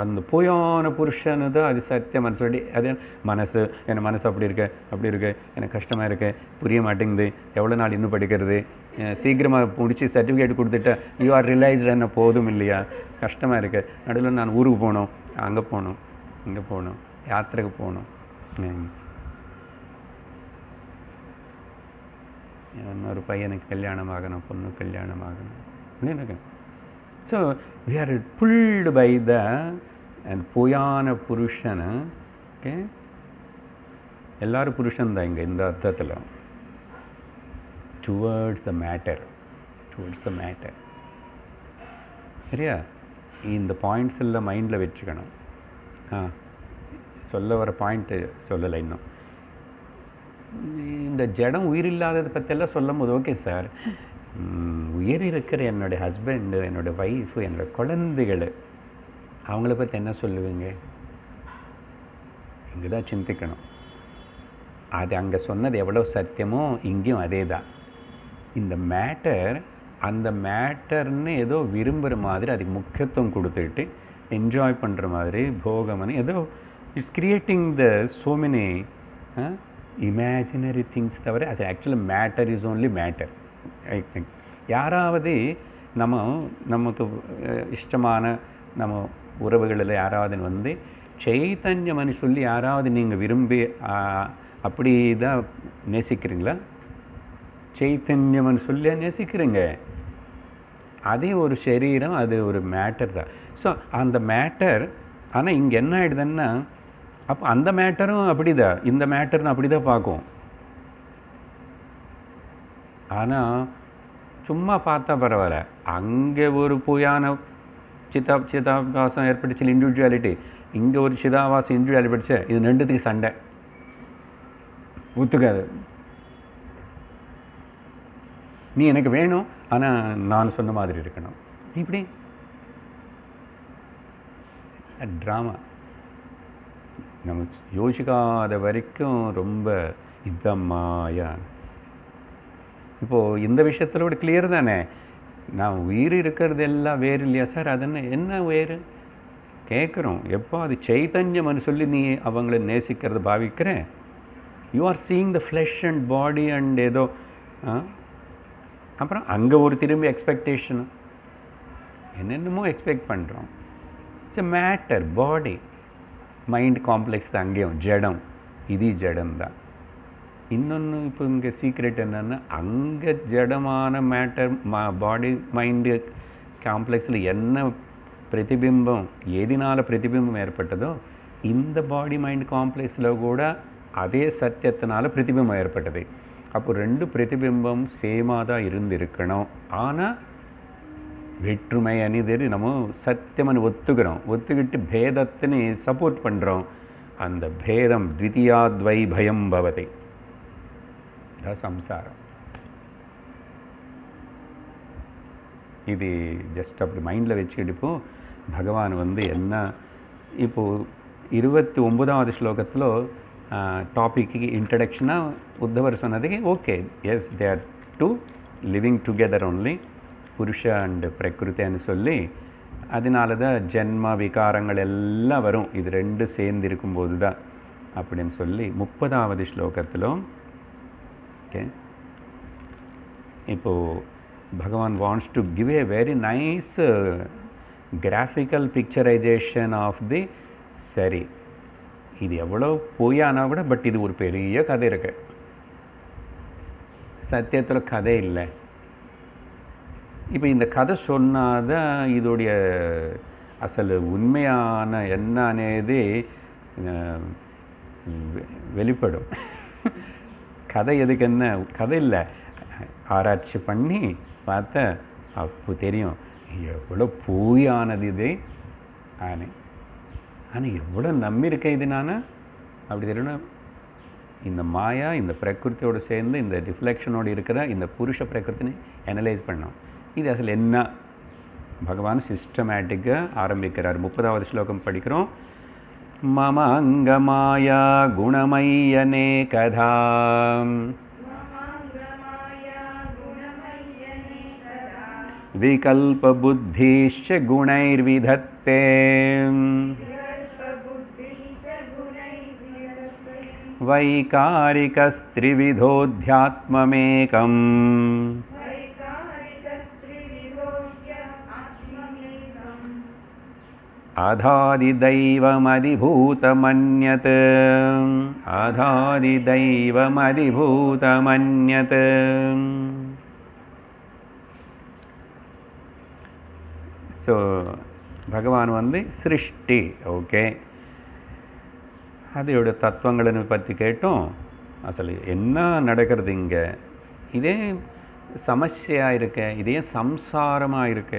அந்த போயான புருஷனு தான் அது சத்திய மனசோடி. அது மனசு, என் மனசு அப்படி இருக்கு, எனக்கு கஷ்டமாக இருக்கு, புரிய மாட்டேங்குது, எவ்வளோ நாள் இன்னும் படிக்கிறது, சீக்கிரமாக முடிச்சு சர்டிஃபிகேட் கொடுத்துட்டா யூ ஆர் ரிலைஸ்டு என்ன போதும் இல்லையா, கஷ்டமாக இருக்கு, நடுவில் நான் ஊருக்கு போகணும், அங்கே போகணும், இங்கே போகணும், யாத்திரைக்கு போகணும், இன்னொரு பையனுக்கு கல்யாணம் ஆகணும், பொண்ணு கல்யாணம் ஆகணும் அப்படின்னு. So we are pulled by the பொய்யான புருஷனை. ஓகே, எல்லாரும் புருஷன் தான் இங்கே இந்த அர்த்தத்தில். Towards the matter. சரியா? இந்த பாயிண்ட்ஸ் எல்லாம் மைண்டில் வச்சுக்கணும். சொல்ல வர பாயிண்ட்டு சொல்லலை இன்னும். இந்த ஜடம் உயிர் இல்லாததை பற்றியெல்லாம் சொல்லும் போது ஓகே சார், உயிர் இருக்கிற என்னுடைய ஹஸ்பண்டு, என்னோடய ஒய்ஃபு, என்னோடய குழந்தைகள், அவங்கள பற்றி என்ன சொல்லுவீங்க? இங்கே தான் சிந்திக்கணும். அது அங்கே சொன்னது எவ்வளோ சத்தியமோ இங்கேயும் அதே தான். இந்த மேட்டர் அந்த மேட்டர்னு ஏதோ விரும்புகிற மாதிரி அதுக்கு முக்கியத்துவம் கொடுத்துட்டு என்ஜாய் பண்ணுற மாதிரி போகம்னு ஏதோ it's creating the so many imaginary things. தவிர அது actually matter is only matter. யாராவது நமக்கு இஷ்டமான நம்ம உறவுகளில் யாராவது வந்து சைத்தன்யம்னு சொல்லி யாராவது நீங்கள் விரும்பி அப்படி தான் நேசிக்கிறீங்களா? சைத்தன்யம்னு சொல்லி நேசிக்கிறீங்க. அதே ஒரு சரீரம், அது ஒரு மேட்டர் தான். ஸோ அந்த மேட்டர், ஆனால் இங்கே என்ன ஆகிடுதுன்னா, அப்போ அந்த மேட்டரும் அப்படி தான், இந்த மேட்டர்னு அப்படி தான் பார்க்கும். ஆனால் சும்மா பார்த்தா பரவாயில்ல, அங்கே ஒரு பொய்யான சிதாபாசம் ஏற்பட்டுச்சு, இண்டிவிஜுவாலிட்டி. இங்கே ஒரு சிதாபாசம் இண்டிவிஜுவாலிட்டி படிச்சு, இது ரெண்டுத்துக்கு சண்டை ஒத்துக்காது. நீ எனக்கு வேணும், ஆனால் நான் சொன்ன மாதிரி இருக்கணும். இப்படி ட்ராமா நம்ம யோசிக்காத வரைக்கும் ரொம்ப இதமாயா. இப்போது இந்த விஷயத்தில் கூட கிளியர் தானே, நான் உயிர் இருக்கிறது எல்லாம் வேறு இல்லையா சார்? அது என்ன வேறு கேட்குறோம். எப்போ அது சைத்தன்யம்னு சொல்லி நீ அவங்கள நேசிக்கிறத பாவிக்கிறேன். You are seeing the flesh and body and ஏதோ. அப்புறம் அங்கே ஒரு திரும்பி எக்ஸ்பெக்டேஷனு, என்னென்னமோ எக்ஸ்பெக்ட் பண்ணுறோம். It's a matter, body mind complex தான். அங்கேயும் ஜடம், இது ஜடம் தான். இன்னொன்று இப்போ இங்கே சீக்ரெட் என்னென்னா, அங்கே ஜடமான மேட்டர் பாடி மைண்டு காம்ப்ளெக்ஸில் என்ன பிரதிபிம்பம், எதினால் பிரதிபிம்பம் ஏற்பட்டதோ, இந்த பாடி மைண்ட் காம்ப்ளெக்ஸில் கூட அதே சத்தியத்தினால பிரதிபிம்பம் ஏற்பட்டது. அப்போ ரெண்டு பிரதிபிம்பம் சேமாக தான் இருந்திருக்கணும். ஆனால் வேற்றுமை அணிதர் நம்ம சத்தியமனு ஒத்துக்கிறோம். ஒத்துக்கிட்டு பேதத்தினை சப்போர்ட் பண்ணுறோம். அந்த பேதம் த்விதியாத்வை பயம் பவதி, சம்சாரம். இது ஜஸ்ட் அப்படி மைண்டில் வச்சுக்கிட்டு பகவான் வந்து என்ன இப்போது 29வது ஸ்லோகத்தில் டாபிக்கு இன்ட்ரடக்ஷனாக உத்தவர் சொன்னதுக்கு okay, yes they are two living together only, புருஷ அண்ட் பிரகிருத்தின்னு சொல்லி, அதனால தான் ஜென்ம விகாரங்கள் எல்லாம் வரும், இது ரெண்டு சேர்ந்து இருக்கும்போது தான் அப்படின்னு சொல்லி 30வது ஸ்லோகத்திலும் ஓகே. இப்போது பகவான் wants to give a very nice graphical picturisation of the சரி. இது எவ்வளோ பொய்யானா கூட, பட் இது ஒரு பெரிய கதை இருக்கு. சத்தியத்தில் கதை இல்லை. இப்போ இந்த கதை சொன்னாதான் இதோடைய அசல் உண்மையான என்ன అనేది வெளிப்படும். கதை எதுக்கு, என்ன கதை இல்லை, ஆராய்ச்சி பண்ணி பார்த்தா அப்போ தெரியும் எவ்வளோ பொய்யானது இது. ஆனால் எவ்வளோ நம்பியிருக்கேன் இது நான் அப்படி தெரியணும். இந்த மாயா இந்த பிரகிருத்தியோடு சேர்ந்து இந்த ரிஃப்ளெக்ஷனோடு இருக்கிற இந்த புருஷ பிரகிருத்தினை அனலைஸ் பண்ணோம். இது அசல் என்ன பகவான் சிஸ்டமேட்டிக்காக ஆரம்பிக்கிறார். 30வது ஸ்லோகம் படிக்கிறோம். மம அங்கமாயா குணமய்யனே கதா விகல்ப புத்திஷ்ச குணைர்விதத்தே வைகாரிகஸ்த்ரிவிதோத்யாத்மமேகம் அதாதிதைவமதிபூதமன்யத் அதாதிதைவமதிபூதமன்யத். ஸோ பகவான் வந்து சிருஷ்டி, ஓகே, அதோட தத்துவங்களை பற்றி கேட்டோம். அசல் என்ன நடக்கிறது இங்கே, இதே சமஸ்யாக இருக்க, இதே சம்சாரமாக இருக்க,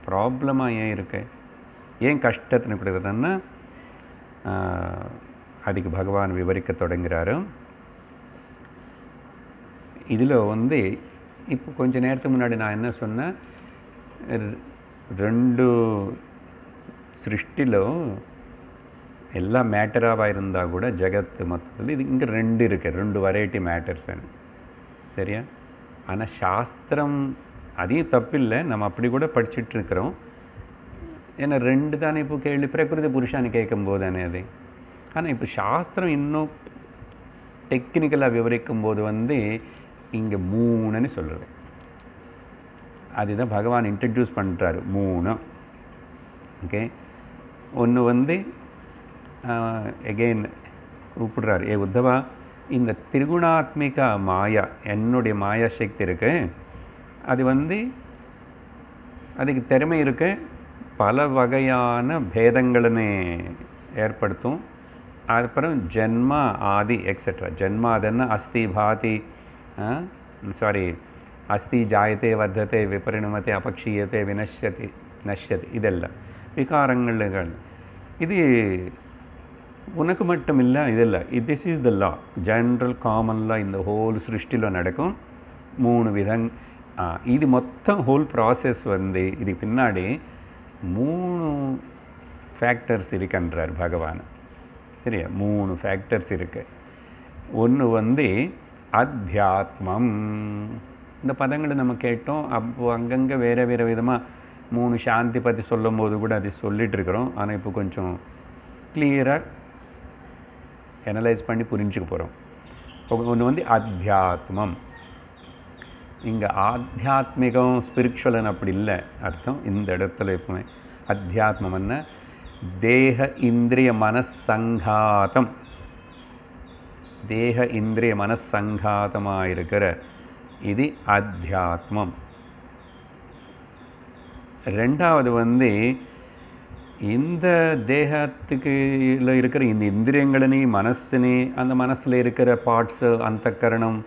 ப்ராப்ளமாக ஏன் இருக்கு, ஏன் கஷ்டத்தின்னு கொடுக்குறதுன்னா அதுக்கு பகவான் விவரிக்க தொடங்குகிறாரு. இதில் வந்து இப்போ கொஞ்ச நேரத்துக்கு முன்னாடி நான் என்ன சொன்னேன், 2 சிருஷ்டிలో எல்லா மேட்டராக இருந்தால் கூட ஜெகத்து மொத்தத்தில் இது இங்கே 2 இருக்குது, 2 வெரைட்டி மேட்டர்ஸ் சரியா. ஆனால் சாஸ்திரம் அதையும் தப்பில்லை, நம்ம அப்படி கூட படிச்சுட்ருக்கிறோம். ஏன்னா 2 தானே இப்போ கேள்வி பிரகிருதி புருஷான்னு கேட்கும்போது தானே அது. ஆனால் இப்போ சாஸ்திரம் இன்னும் டெக்னிக்கலாக விவரிக்கும் போது வந்து இங்கே 3ன்னு சொல்கிறது. அதுதான் பகவான் இன்ட்ரடியூஸ் பண்ணுறாரு 3. ஓகே, ஒன்று வந்து எகெயின் கூப்பிடுறாரு, ஏ உத்தவா, இந்த திரிகுணாத்மிகா மாயா, என்னுடைய மாயா சக்தி இருக்கு, அது வந்து அதுக்கு திறமை இருக்கு, பல வகையான பேதங்களை ஏற்படுத்தும். அதுக்கப்புறம் ஜென்மா ஆதி எக்ஸெட்ரா. ஜென்மா அதுன்னா அஸ்தி பாதி சாரி அஸ்தி ஜாயத்தே வர்த்தத்தை விபரிணமத்தை அபக்ஷீயத்தை வினஷ்யதி நஷ்யதி, இதெல்லாம் விகாரங்கள். இது உனக்கு மட்டும் இல்லை, இதெல்லாம் this is the law, general common லா இந்த ஹோல் சிருஷ்டியில் நடக்கும் 3 விதம். இது மொத்தம் ஹோல் ப்ராசஸ் வந்து இது பின்னாடி 3 ஃபேக்டர்ஸ் இருக்குன்றார் பகவான். சரியா, 3 ஃபேக்டர்ஸ் இருக்கு. ஒன்று வந்து அத்தியாத்மம். இந்த பதங்களை நம்ம கேட்டோம், அப்போது அங்கங்கே வேறு வேறு விதமாக 3 சாந்தி பற்றி சொல்லும் போது கூட அது சொல்லிகிட்டு இருக்கிறோம். ஆனால் இப்போ கொஞ்சம் கிளியராக அனலைஸ் பண்ணி புரிஞ்சுக்க போகிறோம். ஒன்று வந்து அத்தியாத்மம். இங்கே ஆத்தியாத்மிகம் ஸ்பிரிச்சுவல்னு அப்படி இல்லை அர்த்தம் இந்த இடத்துல. எப்பவுமே அத்தியாத்மம்னா தேக இந்திரிய மனசங்காதம், தேக இந்திரிய மனசங்காதமாக இருக்கிற இது அத்தியாத்மம். 2வது வந்து இந்த தேகத்துக்கு இருக்கிற இந்த இந்திரியங்களனி மனசுனி, அந்த மனசில் இருக்கிற பார்ட்ஸு, அந்த கரணம்,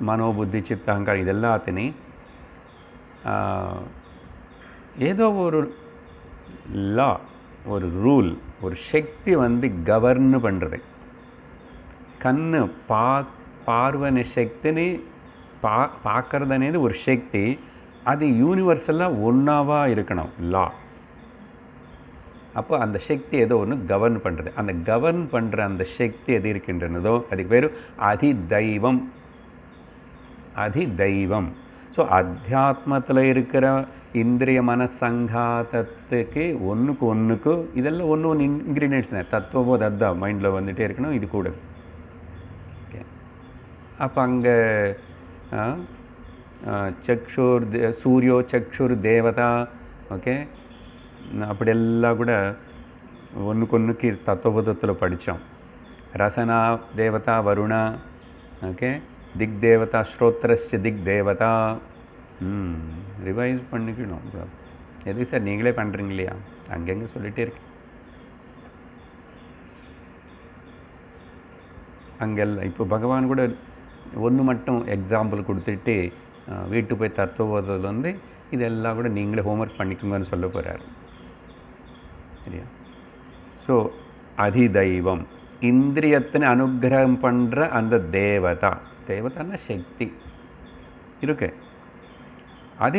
மனோபுத்தி சித்தாங்காரம், இதெல்லாத்தையும் ஏதோ ஒரு லா, ஒரு ரூல், ஒரு சக்தி வந்து கவர்ன் பண்ணுறது. கண்ணு பார்வன சக்தினி பார்க்கறது అనేది ஒரு சக்தி, அது யூனிவர்சலாக ஒன்றாவாக இருக்கணும் லா. அப்போ அந்த சக்தி ஏதோ ஒன்று கவர்ன் பண்ணுறது. அந்த கவர்ன் பண்ணுற அந்த சக்தி எது இருக்கின்றனதோ அதுக்கு பேர் அதிதைவம். அதிதைவம். ஸோ அத்தியாத்மத்தில் இருக்கிற இந்திரிய மனசங்காதத்துக்கு ஒன்றுக்கு இதெல்லாம் ஒன்று இன்க்ரீடியன்ட்ஸ் தான். தத்துவபோத அதுதான் மைண்டில் வந்துகிட்டே இருக்கணும். இது கூட ஓகே. அப்போ அங்கே சக்ஷுர் சூரியோ சக்ஷுர் தேவதா, ஓகே, அப்படியெல்லாம் கூட ஒன்றுக்கு தத்துவபோதத்தில் படித்தோம். ரசனா தேவதா வருணா, ஓகே, திக் தேவதா ஸ்ரோத்ரஸ்ய திக் தேவதா. ரிவைஸ் பண்ணிக்கணும். எதுக்கு சார் நீங்களே பண்ணுறீங்க இல்லையா, அங்கங்கே சொல்லிகிட்டே இருக்கேன். அங்கெல்லாம் இப்போ பகவான் கூட ஒன்று மட்டும் எக்ஸாம்பிள் கொடுத்துட்டு வீட்டு போய் தத்துவபோதத்தில் வந்து இதெல்லாம் கூட நீங்களே ஹோம்ஒர்க் பண்ணிக்கோங்கன்னு சொல்ல போகிறார். சரியா. ஸோ அதிதைவம் இந்திரியத்தினை அனுகிரகம் பண்ணுற அந்த தேவதா. தேவதான்னா சக்தி இருக்கு. அது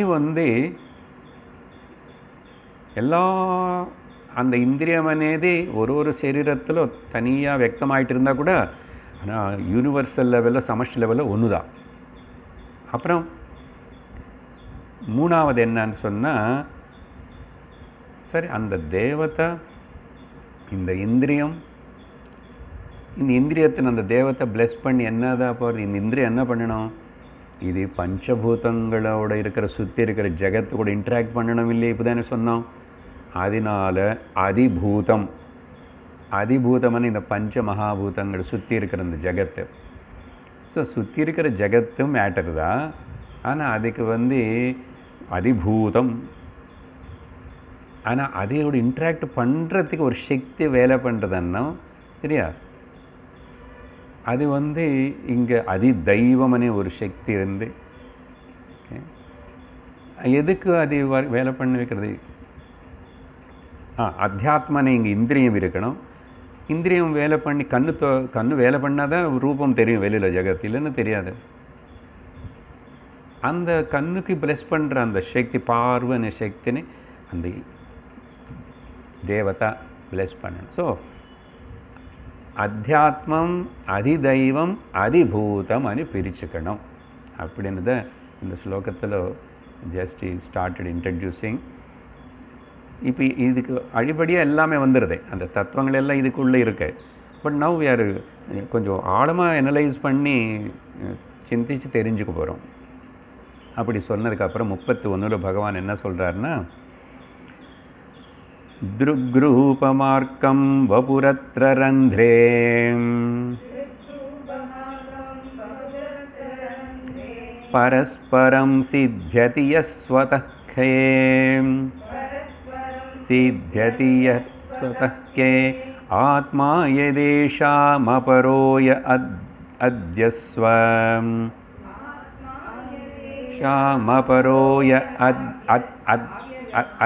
எல்லா அந்த இந்திரியம் అనేది ஒரு శరీరத்தில் தனியாக వ్యక్తமாயிட்டு இருந்தால் கூட ஆனால் யூனிவர்சல் லெவலில் சமஷ்டி லெவலில் ஒன்று தான். அப்புறம் மூணாவது என்னன்னு சொன்னால், சரி அந்த தேவத்தை இந்த இந்திரியத்தை அந்த தேவத்தை பிளெஸ் பண்ணி என்னதான் போகிறது, இந்த இந்திரியம் என்ன பண்ணணும், இது பஞ்சபூதங்களோட இருக்கிற சுற்றி இருக்கிற ஜெகத்து கூட இன்ட்ராக்ட் பண்ணணும் இல்லையே, இப்போ தானே சொன்னோம். அதனால அதிபூதம்னு இந்த பஞ்ச மகாபூதங்கள் சுற்றி இருக்கிற இந்த ஜெகத்து. ஸோ சுற்றி இருக்கிற ஜெகத்தும் மேட்டர் தான், ஆனால் அதுக்கு அதிபூதம். ஆனால் அதையோட இன்ட்ராக்ட் பண்ணுறதுக்கு ஒரு சக்தி வேலை பண்ணுறதுன்னா சரியா, அது இங்கே அதிதெய்வம்னே ஒரு சக்தி இருந்து எதுக்கு அது வேலை பண்ணி வைக்கிறது. அத்தியாத்மனே இங்கே இந்திரியம் இருக்கணும். இந்திரியம் வேலை பண்ணி கண்ணு வேலை பண்ணால் தான் ரூபம் தெரியும் வெளியில், ஜெகத்து இல்லைன்னு தெரியாது. அந்த கண்ணுக்கு பிளஸ் பண்ணுற அந்த சக்தி பார்வன சக்தின்னு அந்த தேவதா பிளஸ் பண்ணணும். ஸோ அத்தியாத்மம் அதிதெய்வம் அதிபூதம் అని பிரிச்சுக்கணும் அப்படின்னு தான் இந்த ஸ்லோகத்தில் ஜஸ்ட் ஸ்டார்டட் இன்ட்ரடியூசிங். இப்போ இதுக்கு அடிப்படையாக எல்லாமே வந்துடுது, அந்த தத்துவங்கள் எல்லாம் இதுக்குள்ளே இருக்கு. பட் நவ் வி ஆர் கொஞ்சம் ஆழமாக அனலைஸ் பண்ணி சிந்திச்சு தெரிஞ்சுக்க போகிறோம். அப்படி சொன்னதுக்கப்புறம் 31 பகவான் என்ன சொல்கிறாருன்னா, திருக்ரூபமார்க்கம் வபுரத்ர ரந்த்ரே பரஸ்பரம் சித்யதி யஸ்வதः கே சித்யதி யஸ்வதः கே ஆத்மா யதேஷாமபரோய அத்யஸ்வம் ஷாமபரோய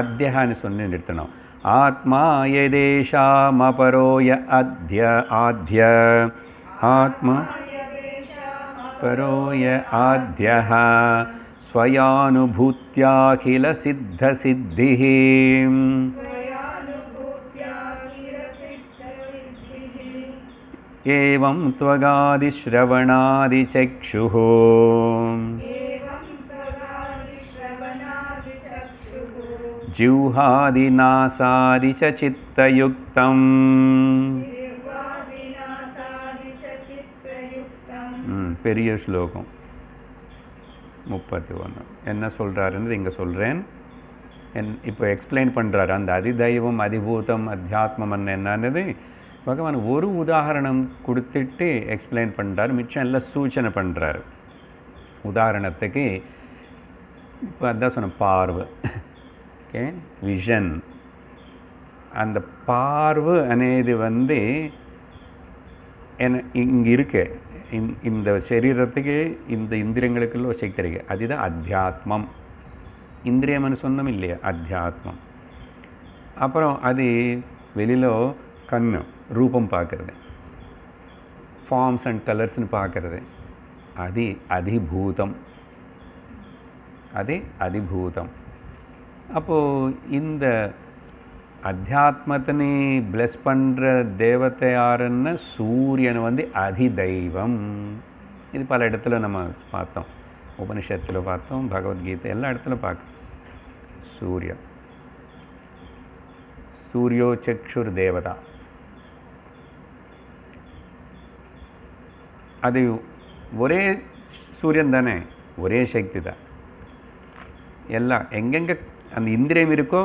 அத்யஹான்னு சொல்லி நிறுத்தணும். ஆத்மா யதேஷாமபரோய ஆத்ய ஆத்மா பரோய ஆத்யஹ ஸ்வயானுபூத்யாகில சித்தசித்திஹ ஏவம் த்வகாதிஸ்ரவணாதிசக்ஷுः ஜிஹ்வாதிநாசாதி ச சித்தயுக்தம். பெரிய ஸ்லோகம் 31 என்ன சொல்கிறாருன்னு இங்கே சொல்கிறேன். இப்போ எக்ஸ்பிளைன் பண்ணுறாரு அந்த அதிதெய்வம் அதிபூதம் அத்தியாத்மம் என்னன்னது பகவான் ஒரு உதாரணம் கொடுத்துட்டு எக்ஸ்பிளைன் பண்ணுறாரு, மிச்சம் எல்லாம் சூச்சனை பண்ணுறாரு. உதாரணத்துக்கு இப்போ அதான் சொன்ன பார்வை, ஓகே, விஷன். அந்த பார்வை అనేది இங்கே இருக்கு, இந்த சரீரத்துக்கு இந்த இந்திரியங்களுக்குள்ள ஒரு சக்தி இருக்கு, அதுதான் அத்தியாத்மம். இந்திரியம்னு சொன்னோம் இல்லையா, அத்தியாத்மம். அப்புறம் அது வெளியில் கண்ணு ரூபம் பார்க்குறது, ஃபார்ம்ஸ் அண்ட் கலர்ஸ்னு பார்க்குறது, அது அதிபூதம். அது அதிபூதம். அப்போது இந்த அத்தியாத்மத்தினை பிளஸ் பண்ணுற தேவத்தை யாருன்னா சூரியன் அதிதெய்வம். இது பல இடத்துல நம்ம பார்த்தோம், உபனிஷத்தில் பார்த்தோம், பகவத்கீதை எல்லா இடத்துல பார்க்க. சூரியன் சூரியோ சக்ஷுர் தேவதா. அது ஒரே சூரியன் தானே, ஒரே சக்தி தான். எல்லாம் எங்கெங்கே அந்த இந்திரியம் இருக்கோ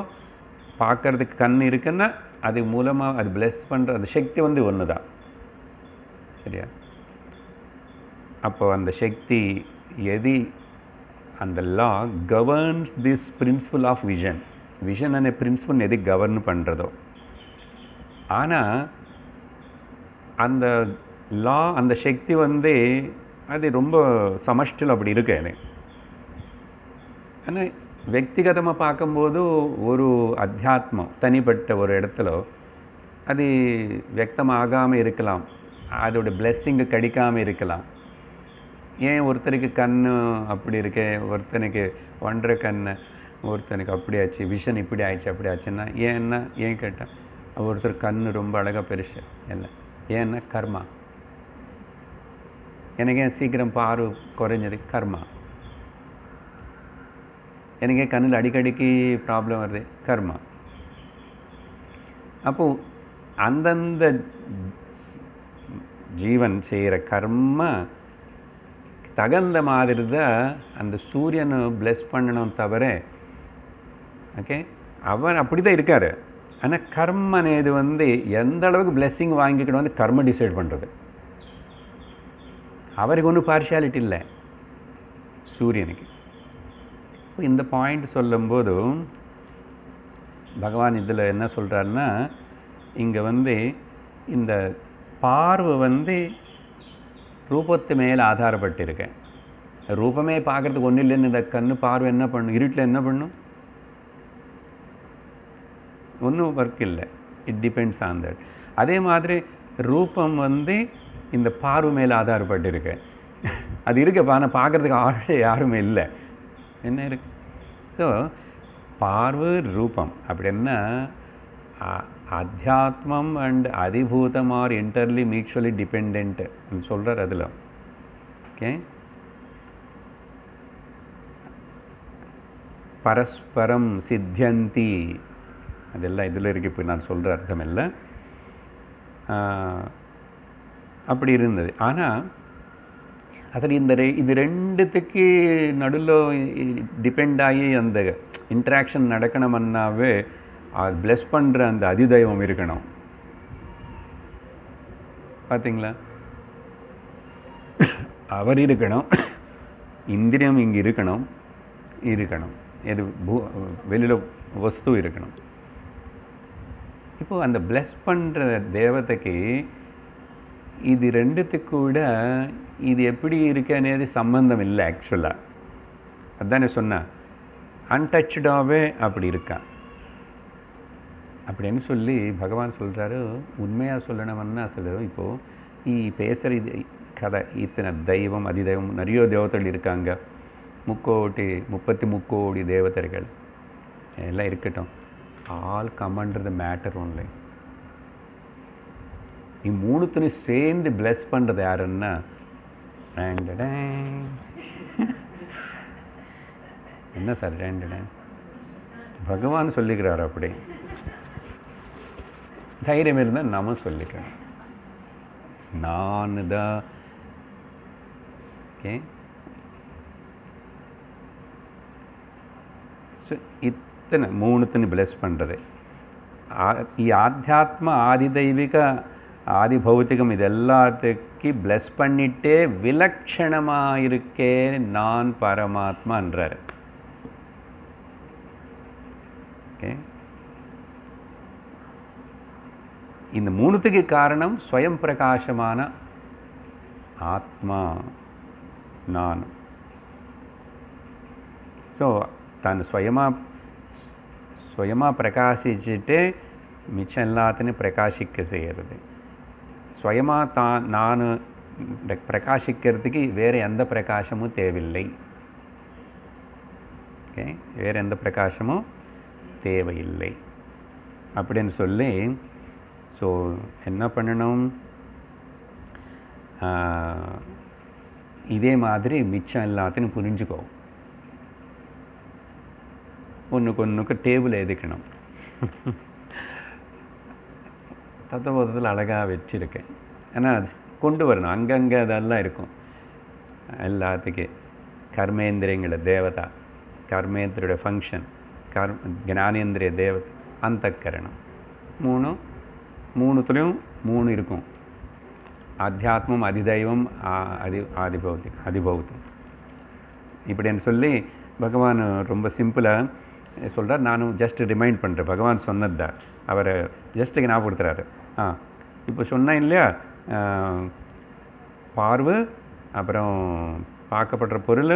பார்க்கறதுக்கு கண் இருக்குன்னா அது மூலமாக அது பிளஸ் பண்ணுற அந்த சக்தி ஒன்று தான், சரியா. அப்போ அந்த சக்தி எது அந்த law governs this principle of vision. Vision அనే பிரின்சிபல் எது கவர்ன் பண்ணுறதோ, ஆனால் அந்த லா அந்த சக்தி அது ரொம்ப சமஷ்டில் அப்படி இருக்கு. ஆனால் వ్యక్తిగతமாக பார்க்கும்போது ஒரு அத்தியாத்மம் தனிப்பட்ட ஒரு இடத்துல அது வியக்தமாகாமல் இருக்கலாம், அதோட பிளெஸ்ஸிங்கு கிடைக்காமல் இருக்கலாம். ஏன் ஒருத்தருக்கு கண் அப்படி இருக்கே, ஒருத்தனுக்கு ஒன்றரை கண், ஒருத்தனுக்கு அப்படி ஆச்சு, விஷன் இப்படி ஆயிடுச்சு அப்படி ஆச்சுன்னா ஏன்னா ஏன் கேட்டால் ஒருத்தர் கண் ரொம்ப அழகாக பெருசு இல்லை, ஏன்னா கர்மா. எனக்கு ஏன் சீக்கிரம் பார்வை குறைஞ்சது, கர்மா. எனக்கு ஏன் கண்ணில் அடிக்கடிக்கு ப்ராப்ளம் வருது, கர்மா. அப்போது அந்தந்த ஜீவன் செய்கிற கர்மா தகுந்த மாதிரி தான் அந்த சூரியனை பிளெஸ் பண்ணணும் தவிர, ஓகே, அவன் அப்படி தான் இருக்கார். ஆனால் கர்மனேது எந்த அளவுக்கு பிளெஸ்ஸிங் வாங்கிக்கணும் கர்ம டிசைட் பண்ணுறது. அவருக்கு ஒன்றும் பார்ஷியாலிட்டி இல்லை சூரியனுக்கு. இந்த பாயிண்ட் சொல்லும்போது பகவான் இதில் என்ன சொல்கிறாருன்னா, இங்கே இந்த பார்வை ரூபத்து மேலே ஆதாரப்பட்டிருக்கேன். ரூபமே பார்க்குறதுக்கு ஒன்றும் இல்லைன்னு இந்த கண்ணு பார்வை என்ன பண்ணும், இருட்டில் என்ன பண்ணும், ஒன்றும் ஒர்க் இல்லை. It depends on that. அதே மாதிரி ரூபம் இந்த பார்வை மேலே ஆதாரப்பட்டிருக்கேன். அது இருக்கப்பா, ஆனால் பார்க்குறதுக்கு ஆளே யாருமே இல்லை, என்ன இருக்கு. ஸோ பார்வை ரூபம் அப்படின்னா அத்தியாத்மம் அண்ட் அதிபூதம் ஆர் இன்டர்லி மியூச்சுவலி டிபெண்ட் சொல்கிறார் அதில். ஓகே, பரஸ்பரம் சித்தியந்தி அதெல்லாம் இதில் இருக்குது. இப்போ நான் சொல்கிற அர்த்தம் இல்லை, அப்படி இருந்தது. ஆனால் அசல் இது ரெண்டுத்துக்கு நடுவில் டிபெண்ட் ஆகி அந்த இன்ட்ராக்ஷன் நடக்கணும்னாவே அது பிளெஸ் பண்ணுற அந்த அதிதெய்வம் இருக்கணும். பார்த்தீங்களா, அவர் இருக்கணும், இந்திரியம் இங்கே இருக்கணும், எது வெளியில் வஸ்து இருக்கணும். இப்போது அந்த பிளெஸ் பண்ணுற தேவதைக்கு இது ரெண்டுத்துக்கு கூட இது எப்படி இருக்கனேது சம்பந்தம் இல்லை ஆக்சுவலாக. அதுதானே சொன்னேன், அன்டச்சாகவே அப்படி இருக்கா அப்படின்னு சொல்லி பகவான் சொல்கிறாரு. உண்மையாக சொல்லணும்னா அசல் இப்போது பேசுகிற இது கதை, இத்தனை தெய்வம் அதிதெய்வம் நிறைய தேவதைகள் இருக்காங்க, 33 கோடி தேவதைகள் எல்லாம் இருக்கட்டும். All come under the matter only. மூணுத்தையும் சேர்ந்து பிளெஸ் பண்ணுறது யாருன்னா என்ன சார் பகவான் சொல்லிக்கிறார். அப்படி தைரியம் இருந்தால் நாம சொல்லிக்கிறேன், நான் தான். ஓகே, இத்தனை மூணுத்தனை பிளெஸ் பண்ணுறது. ಈ ಆಧ್ಯಾತ್ಮ ಆದಿದೈವಿಕ ஆதிபௌத்திகம் இதெல்லாத்துக்கு பிளஸ் பண்ணிட்டே விலட்சணமாக இருக்கே நான் பரமாத்மான்றார். ஓகே, இந்த மூணுத்துக்கு காரணம் ஸ்வயம் பிரகாசமான ஆத்மா நான். ஸோ தான் சுயமாக பிரகாசிச்சுட்டு மிச்சம் எல்லாத்தையும் பிரகாசிக்க செய்கிறது. சுயமாக நான் பிரகாசிக்கிறதுக்கு வேறு எந்த பிரகாசமும் தேவையில்லை. ஓகே, வேறு எந்த பிரகாசமும் தேவையில்லை அப்படின்னு சொல்லி, ஸோ என்ன பண்ணணும், இதே மாதிரி மிச்சம் எல்லாத்தையும் புரிஞ்சுக்கோ. ஒன்றுக்கு டேபிள் எதுக்கணும். தத்துவத்தில் அழகாக வச்சுருக்கேன். ஆனால் அது கொண்டு வரணும், அங்கங்கே அதெல்லாம் இருக்கும் எல்லாத்துக்கு. கர்மேந்திரியங்கள தேவதா, கர்மேந்திரியோட ஃபங்க்ஷன், ஞானேந்திரிய தேவதை, அந்தக்கரணம், மூணுத்துலேயும் 3 இருக்கும். ஆத்தியாத்மம், அதிதெய்வம், அதிபௌத்தம் இப்படின்னு சொல்லி பகவான் ரொம்ப சிம்பிளாக சொல்கிறார். நானும் ஜஸ்ட் ரிமைண்ட் பண்ணுறேன், பகவான் சொன்னது தான், அவர் ஜஸ்ட்டுக்கு ஞாபகப்படுத்துகிறாரு. இப்போ சொன்னேன் இல்லையா, பார்வை, அப்புறம் பார்க்கப்படுற பொருள்,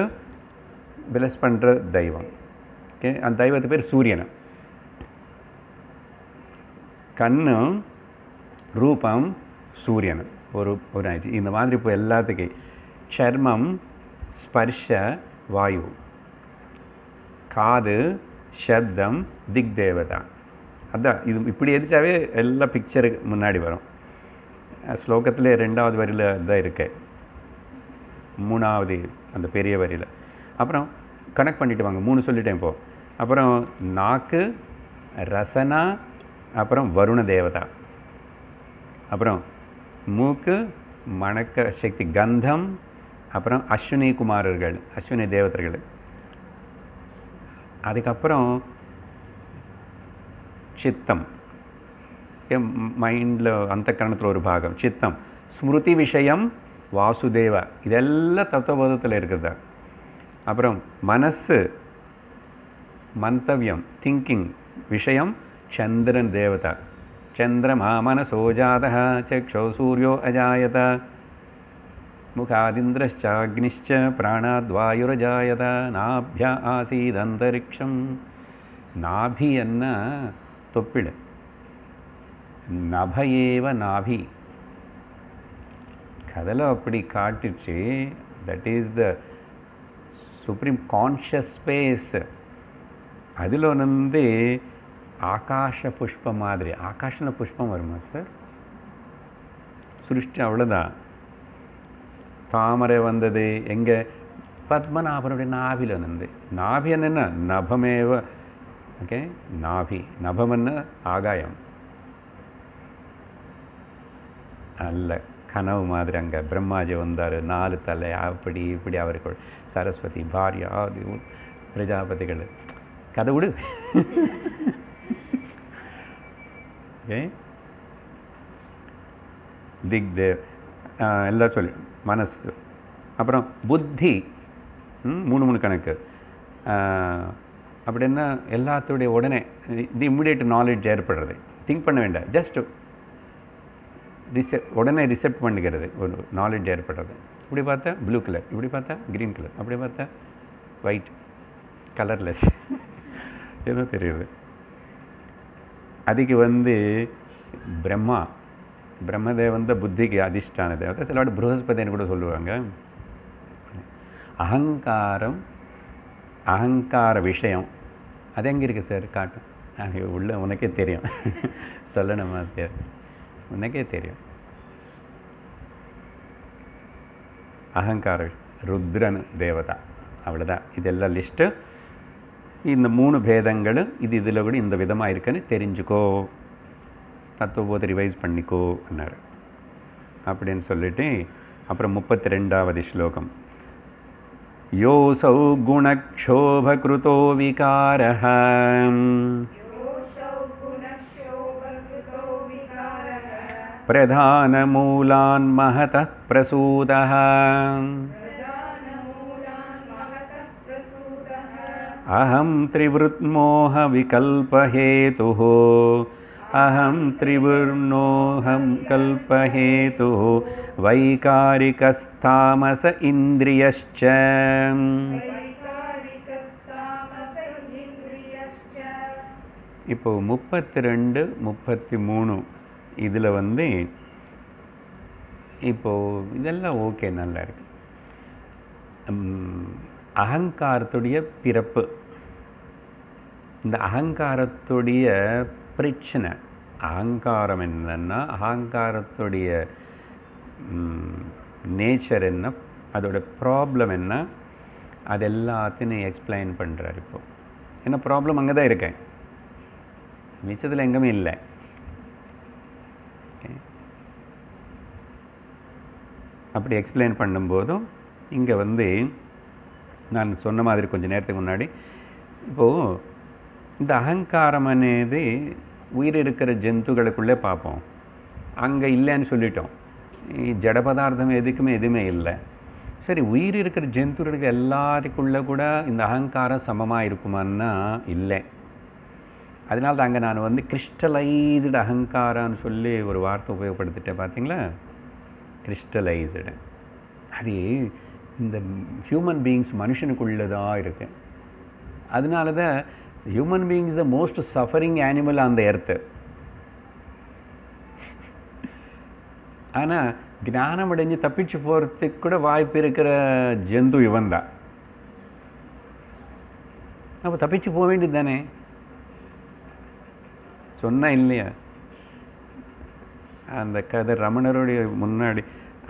பிளஸ் பண்ணுற தெய்வம். ஓகே, அந்த தெய்வத்து பேர் சூரியன். கண்ணு, ரூபம், சூரியன் ஒரு ஆயிடுச்சு. இந்த மாதிரி இப்போ எல்லாத்துக்கும் சர்மம், ஸ்பர்ஷ வாயு, காது சப்தம் திக் தேவதா. அதான் இது இப்படி எடுத்தாவே எல்லா பிக்சருக்கு முன்னாடி வரும். ஸ்லோகத்தில் 2வது வரியில் தான் இருக்கு, 3வது அந்த பெரிய வரியில். அப்புறம் கனெக்ட் பண்ணிட்டு வாங்க, 3 சொல்லிட்டேன் இப்போது. அப்புறம் நாக்கு ரசனா, அப்புறம் வருண தேவதா. அப்புறம் மூக்கு மணக்க சக்தி கந்தம், அப்புறம் அஸ்வினி குமாரர்கள், அஸ்வினி தேவதர்கள். அதுக்கப்புறம் சித்தம், மைண்டில் அந்த கரணத்தில் ஒரு பாகம் சித்தம். ஸ்மிருதி விஷயம் வாசுதேவ, இதெல்லாம் தத்துவபோதத்தில் இருக்குது. அப்புறம் மனசு மந்தவியம் திங்கிங் விஷயம் சந்திரன் தேவதா. சந்திரமா மனசோஜாத சக்ஷோ சூரியோ அஜாயத முகாதிந்திரச்சாக்னிஷ்ச பிராணாத்வாயுரஜாயத நாபிய ஆசீதந்தரிக்ஷம். நாபி என்ன தொப்பிடு, நபையேவ நாபி கதலை அப்படி காட்டுச்சு. That is the supreme conscious space. அதில் வந்து ஆகாஷ புஷ்பம் மாதிரி, ஆகாஷில் புஷ்பம் வருமா சார்? சிருஷ்டி அவ்வளோதான். தாமரை வந்தது எங்கே? பத்மநாபனுடைய நாபியில் வந்து. நாபி என்னென்ன? நபமேவ. ஓகே, நாபி நபம் என்ன? ஆகாயம் அல்ல, கனவு மாதிரி. அங்கே பிரம்மாஜி வந்தார், 4 தலை, அப்படி இப்படி அவருக்கு சரஸ்வதி பாரியா, அது பிரஜாபதிகள். கதை விடு. ஓகே, திக் தேவ் எல்லாம் சொல்லி மனசு. அப்புறம் புத்தி 3 கணக்கு. அப்படின்னா எல்லாத்துடைய உடனே இது இம்மிடியேட் நாலேஜ் ஏற்படுறது. திங்க் பண்ண வேண்டாம், ஜஸ்ட் உடனே ரிசெப்ட் பண்ணிக்கிறது, ஒரு நாலேஜ் ஏற்படுறது. இப்படி பார்த்தா ப்ளூ கலர், இப்படி பார்த்தா க்ரீன் கலர், அப்படி பார்த்தா ஒயிட், கலர்லெஸ் ஏதோ தெரியுது. அதுக்கு வந்து பிரம்மதேவன் தான் புத்திக்கு அதிஷ்டான தேவதை. சிலவாடு ப்ரஹஸ்பதினு கூட சொல்லுவாங்க. அகங்கார விஷயம் அது எங்கே இருக்குது சார்? காட்டும். உள்ள உனக்கே தெரியும். சொல்லணுமா சார்? உனக்கே தெரியும். அகங்கார ருத்ரன் தேவதா, அவ்வளோதான். இதெல்லாம் லிஸ்ட்டு. இந்த 3 பேதங்களும் இதில் கூட இந்த விதமாக இருக்குன்னு தெரிஞ்சுக்கோ, தத்துவபோதை ரிவைஸ் பண்ணிக்கோ அன்னார் அப்படின்னு சொல்லிட்டு, அப்புறம் 32வது ஸ்லோகம். யோசௌ குணக்ஷோபக்ருதோ விகாரஹ பிரதானமூலான் மஹதः பிரசூதः அஹம் த்ரிவ்ருத்மோஹ விகல்பஹேதுः அஹம் த்ரிவர்ணோஹம் கல்பஹேதுः வைகாரிகஸ்தாமஸ இந்திரியஸ்ச. இப்போ 32, 33 இதில் வந்து இப்போது இதெல்லாம் ஓகே, நல்லா இருக்கு. அகங்காரத்துடைய பிறப்பு, இந்த அகங்காரத்துடைய பிரச்சனை. அகங்காரம் என்னன்னா, அகங்காரத்துடைய நேச்சர் என்ன, அதோட ப்ராப்ளம் என்ன, அது எல்லாத்தையும் எக்ஸ்பிளைன் பண்ணுறார். இப்போ என்ன ப்ராப்ளம் அங்கே தான் இருக்கேன், மிச்சத்தில் எங்கேயுமே இல்லை. அப்படி எக்ஸ்பிளைன் பண்ணும்போதும் இங்கே வந்து நான் சொன்ன மாதிரி கொஞ்சம் நேரத்துக்கு முன்னாடி, இப்போது இந்த அகங்காரம் అనేది உயிர் இருக்கிற ஜந்துக்களுக்குள்ளே பார்ப்போம், அங்கே இல்லைன்னு சொல்லிட்டோம். ஜட பதார்த்தம் எதுவுமே இல்லை. சரி, உயிர் இருக்கிற ஜந்துக்களுக்கு எல்லாத்துக்குள்ளே கூட இந்த அகங்காரம் சமமாக இருக்குமான்னா இல்லை. அதனால தான் அங்கே நான் வந்து கிறிஸ்டலைஸ்டு அகங்காரம்னு சொல்லி ஒரு வார்த்தை உபயோகப்படுத்திட்டேன், பார்த்தீங்களா? கிறிஸ்டலைஸ்டு. அது இந்த ஹியூமன் பீயிங்ஸ் மனுஷனுக்குள்ளே தான் இருக்கு. அதனால தான் human beings the most suffering animal on the earth. ஆனால் ஞானம் அடைஞ்சு தப்பிச்சு போகிறதுக்கு கூட வாய்ப்பு இருக்கிற ஜந்து இவன் தான். அப்போ தப்பிச்சு போக வேண்டியது தானே, சொன்னால் இல்லையா? அந்த கதை ரமணருடைய முன்னாடி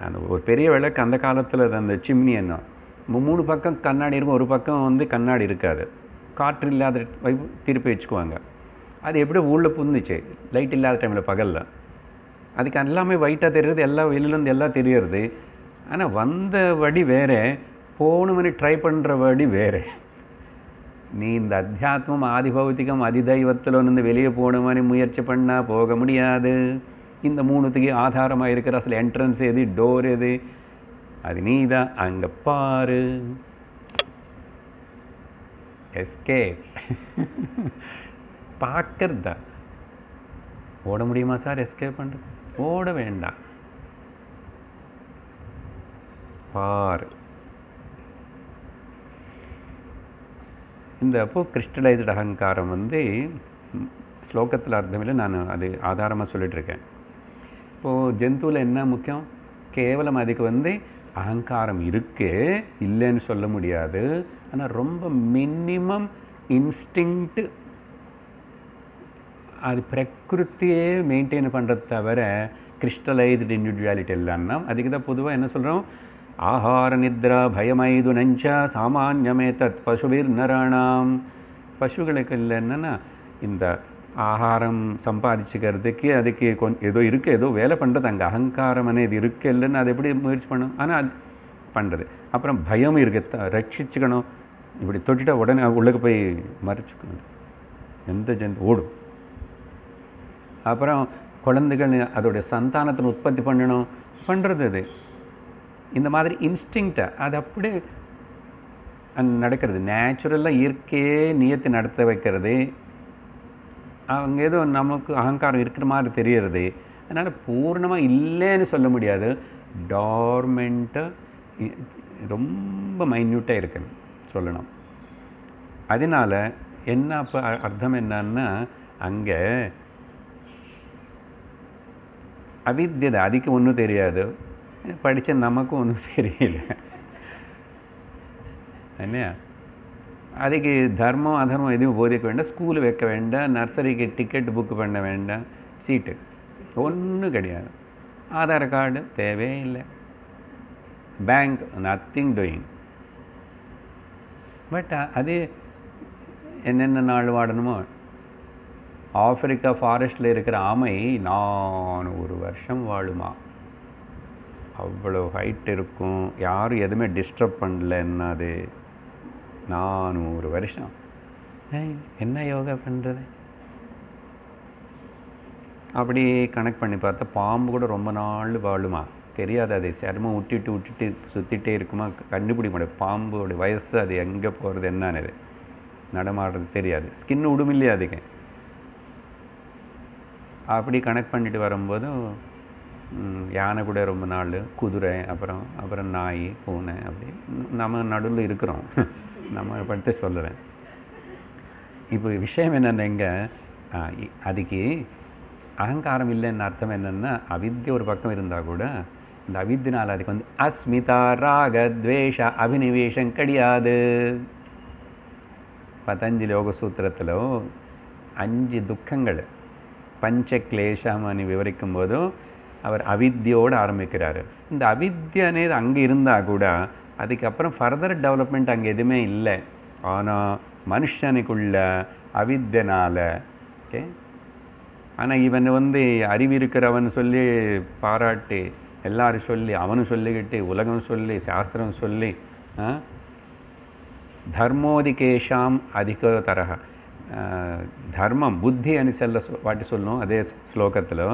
அந்த ஒரு பெரிய விளக்கு அந்த காலத்தில் அந்த சிம்னி என்ன 3 பக்கம் கண்ணாடி இருக்கும், ஒரு பக்கம் வந்து கண்ணாடி இருக்காது, காற்று இல்லாத திருப்பி வச்சுக்குவாங்க. அது எப்படி ஊரில் புந்துச்சு லைட் இல்லாத டைமில் பகலில், அதுக்கு எல்லாமே ஒயிட்டாக தெரியுது, எல்லாம் வெளியிலேருந்து எல்லாம் தெரியறது. ஆனால் வந்த வழி வேறு, போகணுமனு ட்ரை பண்ணுற வழி வேறு. நீ இந்த அத்தியாத்மம் ஆதிபௌத்திகம் அதிதெய்வத்தில் வந்து வெளியே போகணுமனு முயற்சி பண்ணால் போக முடியாது. இந்த 3த்துக்கு ஆதாரமாக இருக்கிற அசல் என்ட்ரன்ஸ் எது, டோர் எது, அது நீ தான். அங்கே பாரு, எஸ்கேப் பார்க்கறதா. ஓட முடியுமா சார் எஸ்கேப் பண்ணுறது? ஓட வேண்டாம், பாரு. இந்த அப்போ கிறிஸ்டலைஸ்டு அகங்காரம் வந்து ஸ்லோகத்தில் அர்த்தமில்லை, நான் அது ஆதாரமாக சொல்லிகிட்ருக்கேன். இப்போது ஜந்துவில் என்ன முக்கியம்? கேவலம் அதுக்கு வந்து அகங்காரம் இருக்குது, இல்லைன்னு சொல்ல முடியாது. ஆனால் ரொம்ப மினிமம் இன்ஸ்டிங்க்ட், அது பிரகிருத்தியே மெயின்டைன் பண்ணுறது தவிர கிறிஸ்டலைஸ்டு இண்டிவிஜுவாலிட்டி இல்லைன்னா. அதுக்கு தான் பொதுவாக என்ன சொல்கிறோம், ஆஹார நித்ரா பயமைது நஞ்ச சாமான்யமே தத் பசுபிர் நராணாம். பசுகளுக்கு இல்லை என்னென்னா இந்த ஆகாரம் சம்பாதிச்சுக்கிறதுக்கு அதுக்கு ஏதோ இருக்குது, ஏதோ வேலை பண்ணுறது, அங்கே அகங்காரம் இது இருக்குது இல்லைன்னு அது எப்படி முயற்சி பண்ணணும். ஆனால் அது பண்ணுறது. அப்புறம் பயம் இருக்குது, ரட்சிச்சுக்கணும். இப்படி தொட்டுட்டா உடனே உள்ளுக்கு போய் மறைச்சிக்கணும், எந்த ஜந்து ஓடும். அப்புறம் குழந்தைகள் அதோடைய சந்தானத்தை உற்பத்தி பண்ணணும், பண்ணுறது அது. இந்த மாதிரி இன்ஸ்டிங்க்டை அது அப்படியே நடக்கிறது. நேச்சுரலாக இயற்கையே நியத்தை நடத்த வைக்கிறது. அவங்க ஏதோ நமக்கு அகங்காரம் இருக்கிற மாதிரி தெரியறது. அதனால் பூர்ணமாக இல்லைன்னு சொல்ல முடியாது, டார்மெண்ட்டாக ரொம்ப மைன்யூட்டாக இருக்குன்னு சொல்லணும். அதனால் என்ன அப்போ அர்த்தம் என்னன்னா, அங்கே அவித்யதை அதுக்கு ஒன்றும் தெரியாது, படித்த நமக்கும் ஒன்றும் தெரியல என்ன. அதுக்கு தர்மம் அதர்மம் எதுவும் போதிக்க வேண்டாம், ஸ்கூலு வைக்க வேண்டாம், நர்சரிக்கு டிக்கெட் புக்கு பண்ண வேண்டாம், சீட்டு ஒன்றும் கிடையாது, ஆதார் கார்டு தேவையே இல்லை, பேங்க் நத்திங் டூயிங். பட் அது என்னென்ன நாள் வாடணுமோ. ஆப்பிரிக்கா ஃபாரஸ்ட்டில் இருக்கிற ஆமை 400 வருஷம் வாழுமா, அவ்வளோ ஹைட் இருக்கும், யாரும் எதுவுமே டிஸ்டர்ப் பண்ணலன்னா அது 400 வருஷம். என்ன யோகா பண்ணுறது? அப்படி கனெக்ட் பண்ணி பார்த்தா பாம்பு கூட ரொம்ப நாள் வாழுமா தெரியாது. அது சர்மம் விட்டுட்டு சுற்றிட்டே இருக்குமா, கண்டுபிடிக்க முடியாது. பாம்போட வயசு, அது எங்கே போகிறது என்னன்னு நடமாடுறது தெரியாது, ஸ்கின் விடும் இல்லையா அதுக்கு. அப்படி கனெக்ட் பண்ணிட்டு வரும்போதும் யானை கூட ரொம்ப நாள், குதிரை, அப்புறம் நாய், பூனை, அப்படி நம்ம நடுவில் இருக்கிறோம். நம்ம படுத்து சொல்லுறேன். இப்போ விஷயம் என்னென்ன, எங்கே அதுக்கு அகங்காரம் இல்லைன்னு அர்த்தம் என்னென்னா, அவித்யை ஒரு பக்கம் இருந்தால் கூட இந்த அவித்தினால் அதுக்கு வந்து அஸ்மிதா ராக துவேஷ அபினிவேஷம் கிடையாது. பதஞ்சலி யோக சூத்திரத்தில் 5 துக்கங்கள் பஞ்சக்லேஷம்னு விவரிக்கும் போதும் அவர் அவித்யோடு ஆரம்பிக்கிறார். இந்த அவித்யை అనేది அங்கே இருந்தால் கூட அதுக்கப்புறம் ஃபர்தர் டெவலப்மெண்ட் அங்கே எதுவுமே இல்லை. ஆனால் மனுஷனுக்குள்ள அவித்யனால் ஓகே. ஆனால் இவன் வந்து அறிவு இருக்கிறவன் சொல்லி பாராட்டி, எல்லாரும் சொல்லி, அவனும் சொல்லிக்கிட்டு, உலகம் சொல்லி, சாஸ்திரம் சொல்லி, ధర్మోదికేషాం అధికతరః ధర్మం బుద్ధి అని వాటి சொல்லும். அதே ஸ்லோகத்தில்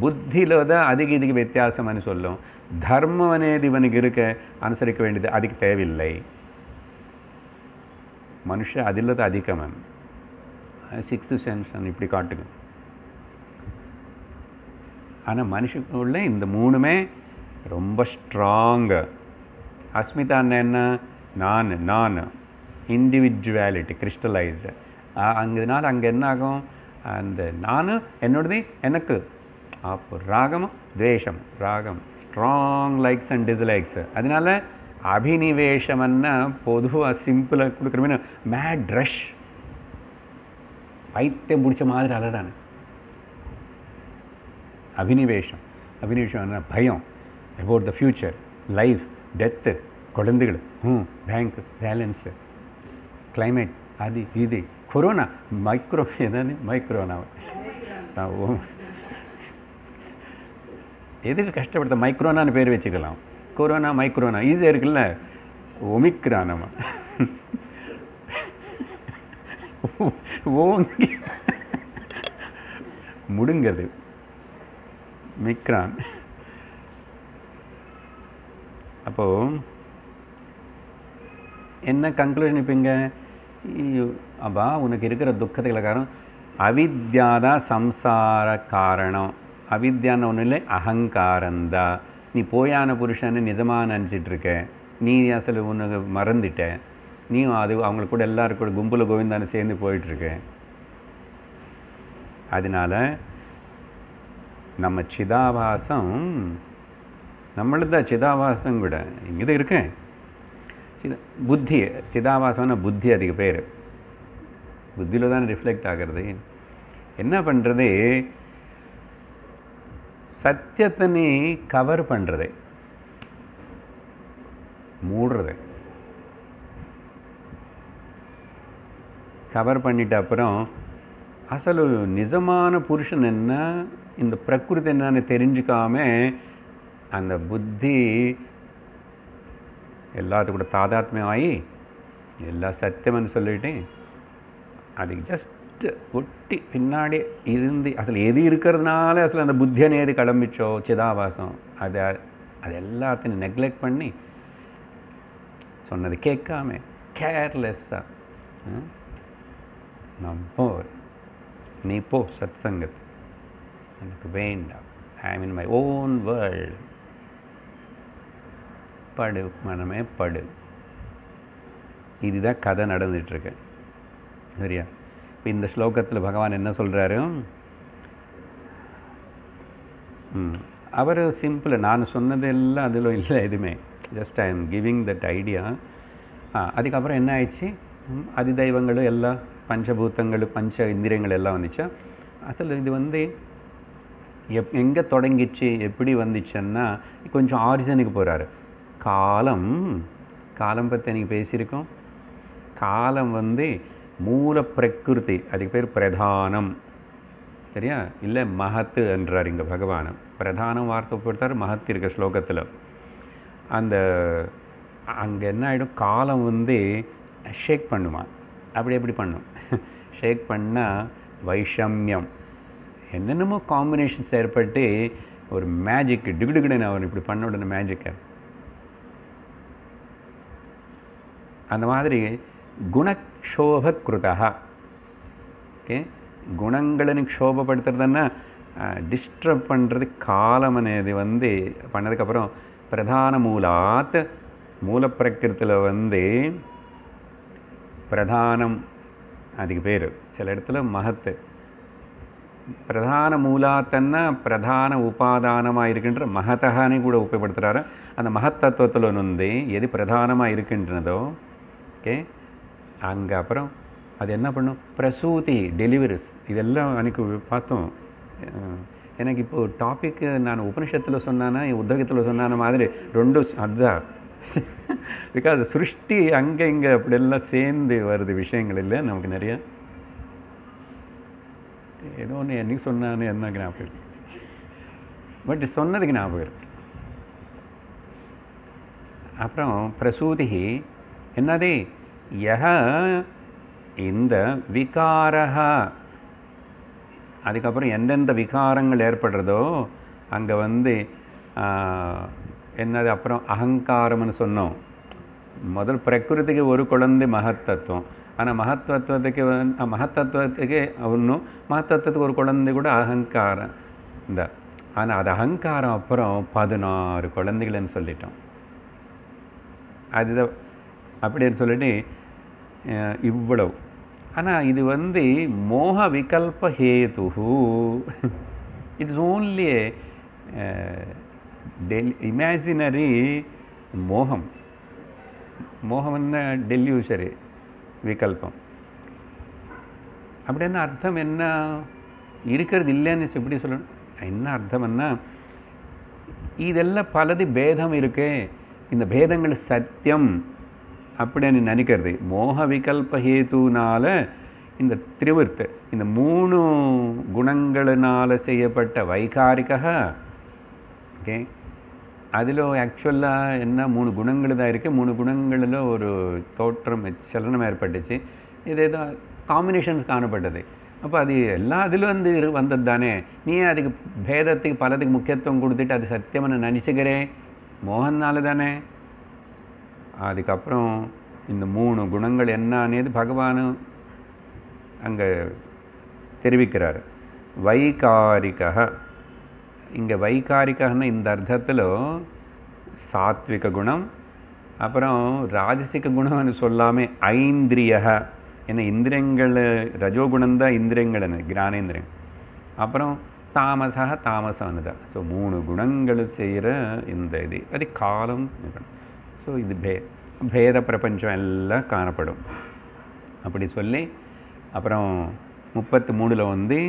புத்தியில் தான் அதுக்கு இதுக்கு வித்தியாசம் అని சொல்லும். தர்மம் అనేది இவனுக்கு இருக்க அனுசரிக்க வேண்டியது அதுக்கு தேவையில்லை. மனுஷன் அதில் தான் அதிகமன். 6th சென்ஸ் இப்படி காட்டுங்க. ஆனால் மனுஷனுக்குள்ள இந்த 3மே ரொம்ப ஸ்ட்ராங்கு. அஸ்மிதான்னு என்ன, நான் இண்டிவிஜுவாலிட்டி கிறிஸ்டலைஸ்டு. அங்கேனால அங்கே என்ன ஆகும், அந்த நான் என்னோடது எனக்கு அப்போ ராகம் துவேஷம், ராகம் ஸ்ட்ராங் லைக்ஸ் அண்ட் டிஸ்லைக்ஸ். அதனால அபினிவேஷம்னா பொதுவாக சிம்பிளாக கொடுக்குறமே மேட் ரஷ், பைத்தியம் பிடிச்ச மாதிரி அலறானு. அபினிவேஷம், அபினிவேஷம்னா பயம், about the future, life, death, குழந்தைகள், பேங்க் பேலன்ஸு, கிளைமேட், அது இது, கொரோனா, மைக்ரோ என்னன்னு மைக்ரோனா, எதுக்கு கஷ்டப்படுத்த, மைக்ரோனான்னு பேர் வச்சுக்கலாம். கொரோனா மைக்ரோனா ஈஸியாக இருக்குல்ல. ஒமிக்ரானமா ஓங்கி முடுங்கிறது மிக்ரான். அப்போது என்ன கன்க்ளூஷன் இப்போ இங்கே? அப்பா உனக்கு இருக்கிற துக்கத்துக்கு காரணம் அவித்யாதான் சம்சார காரணம். அவித்யான்னு ஒன்றும் இல்லை, அகங்காரந்தான். நீ போயான புருஷன்னு நிஜமாக நினச்சிட்ருக்க, நீ அசல் உனக்கு மறந்துட்ட, நீ அது அவங்களுக்கு கூட எல்லாரும் கூட கும்பல கோவிந்தான்னு சேர்ந்து போயிட்டுருக்க. அதனால நம்ம சிதாபாசம் நம்மளதான் சிதாபாசம் கூட இங்கே தான் இருக்கேன். புத்தி சிதாபாசம்னா புத்தி, அதுக்கு பேர் புத்தியில் தான் ரிஃப்ளெக்ட் ஆகிறது. என்ன பண்ணுறது? சத்தியத்தை நீ கவர் பண்ணுறது, மூடுறது. கவர் பண்ணிட்ட அப்புறம் அசలు நிஜமான புருஷன் என்ன, இந்த பிரகிருதி என்னன்னு தெரிஞ்சுக்காம அந்த புத்தி எல்லாத்து கூட தாதாத்மியமாகி எல்லா சத்தியம்னு சொல்லிட்டு அதுக்கு ஜஸ்ட் ஒட்டி பின்னாடி இருந்து அசல் எது இருக்கிறதுனால அசல் அந்த புத்தியனை எது கிளம்பிச்சோ சிதாபாசம், அது எல்லாத்தையும் நெக்லெக்ட் பண்ணி சொன்னது கேட்காம கேர்லெஸ்ஸாக நான் நீ போ சத் சங்கத், எனக்கு வேண்டாம், ஐ மீன் மை ஓன் வேர்ல்டு, படு மனமே படு. இதுதான் கதை நடந்துகிட்ருக்கு. சரியா? இப்போ இந்த ஸ்லோகத்தில் பகவான் என்ன சொல்கிறாரு? அவர் சிம்பிள், நான் சொன்னதெல்லாம் அதில் இல்லை எதுவுமே, just I am giving that idea. அதுக்கப்புறம் என்ன ஆயிடுச்சு? அதிதெய்வங்களும் எல்லாம் பஞ்சபூதங்கள் பஞ்ச இந்திரியங்கள் எல்லாம் வந்துச்சா. அசல் இது வந்து எங்கே தொடங்கிச்சு, எப்படி வந்துச்சுன்னா கொஞ்சம் ஆரிஜனுக்கு போகிறாரு. காலம் பற்றி நீங்கள் பேசியிருக்கோம். காலம் வந்து மூல பிரகிருதி, அதுக்கு பேர் பிரதானம். சரியா? இல்லை மகத்து என்றார் இங்கே பகவான். பிரதானம் வார்த்தை பொறுத்தார், மகத்து இருக்க ஸ்லோகத்தில். அந்த அங்கே என்ன ஆகிடும், காலம் வந்து ஷேக் பண்ணுமா, அப்படி எப்படி பண்ணும். ஷேக் பண்ணால் வைஷமியம், என்னென்னமோ காம்பினேஷன்ஸ் ஏற்பட்டு ஒரு மேஜிக் டிகுடுன்னு அவர் இப்படி பண்ண உடனே மேஜிக்கை. அந்த மாதிரி குணக்ஷோப கிருதா. ஓகே, குணங்களை க்ஷோபப்படுத்துறதுன்னா டிஸ்டர்ப் பண்ணுறது காலம் అనేది வந்து பண்ணதுக்கப்புறம் பிரதான மூலாத், மூலப்பிரகிருத்தில் வந்து பிரதானம், அதுக்கு பேர் சில இடத்துல மகத்து. பிரதான மூலாத்தன்னா பிரதான உபாதானமாக இருக்கின்ற மகத்தகானே கூட உபயோகப்படுத்துகிறாரு. அந்த மகத்தத்துவத்தில் வந்து எது பிரதானமாக இருக்கின்றதோ, ஓகே, அங்கே அப்புறம் அது என்ன பண்ணும், பிரசூதி, டெலிவரிஸ், இதெல்லாம் அன்றைக்கி பார்த்தோம். எனக்கு இப்போது டாப்பிக்கு நான் உபனிஷத்தில் சொன்னானா உத்தகத்தில் சொன்னான மாதிரி ரெண்டும் அதுதான். பிகாஸ் சிருஷ்டி அங்கே இங்கே அப்படியெல்லாம் சேர்ந்து வருது விஷயங்கள் இல்லை நமக்கு நிறைய. ஏதோ ஒன்று என்னைக்கு சொன்னான்னு என்ன ஞாபகம் இருக்கு, பட் சொன்னதுக்கு ஞாபகம் இருக்கு. அப்புறம் பிரசூதி என்னது, யஹ இந்த விகாரஹ, அதுக்கப்புறம் எந்தெந்த விகாரங்கள் ஏற்படுறதோ அங்கே வந்து என்னது, அப்புறம் அகங்காரம்னு சொன்னோம். முதல் பிரகிருதிக்கு ஒரு குழந்தை மகத்தத்துவம், ஆனால் மகத்தத்துவத்துக்கு ஒன்றும், மகத்தத்துவத்துக்கு ஒரு குழந்தை கூட அகங்காரம் இந்த. ஆனால் அது அகங்காரம் அப்புறம் 16 குழந்தைகள்னு சொல்லிட்டோம். அதுதான் அப்படின்னு சொல்லிட்டு இவ்வளவு. ஆனால் இது வந்து மோக விகல்ப ஹேது. இட்ஸ் ஓன்லி இமேஜினரி மோகம். மோகம்னா டெல்யூஷரி விகல்பம். அப்படின்னா அர்த்தம் என்ன? இருக்கிறது இல்லைன்னு எப்படி சொல்லணும்? என்ன அர்த்தம்னா இதெல்லாம் பலது பேதம் இருக்கே, இந்த பேதங்கள் சத்தியம் அப்படின்னு நினைக்கிறது. மோக விகல்ப ஹேத்துனால இந்த திரிவர்த்து, இந்த 3 குணங்களினால் செய்யப்பட்ட வைகாரிகா, ஓகே, அதில் ஆக்சுவலாக என்ன 3 குணங்கள் தான் இருக்குது. 3 குணங்களில் ஒரு தோற்றம் சலனம் ஏற்பட்டுச்சு. இது ஏதோ காம்பினேஷன்ஸ் காணப்பட்டது. அப்போ அது எல்லாம் அதில் வந்தது தானே. நீ அதுக்கு பேதத்துக்கு பலத்துக்கு முக்கியத்துவம் கொடுத்துட்டு அது சத்தியம்னு நினச்சிக்கிறேன், மோகனால தானே. அதுக்கப்புறம் இந்த 3 குணங்கள் என்னன்னு பகவான் அங்கே தெரிவிக்கிறார். வைகாரிகா, இங்கே வைகாரிகன்னா இந்த அர்த்தத்தில் சாத்விக குணம், அப்புறம் ராஜசிக குணம்னு சொல்லாமல் ஐந்திரிய, ஏன்னா இந்திரியங்கள் ரஜோகுணம்தான் இந்திரியங்கள், ஞானேந்திரியம். அப்புறம் தாமசா தாமசம்னு தான். ஸோ 3 குணங்கள் செய்கிற இந்த இது அது காலம். ஸோ இது பேத பிரபஞ்சம் எல்லாம் காணப்படும் அப்படி சொல்லி, அப்புறம் 33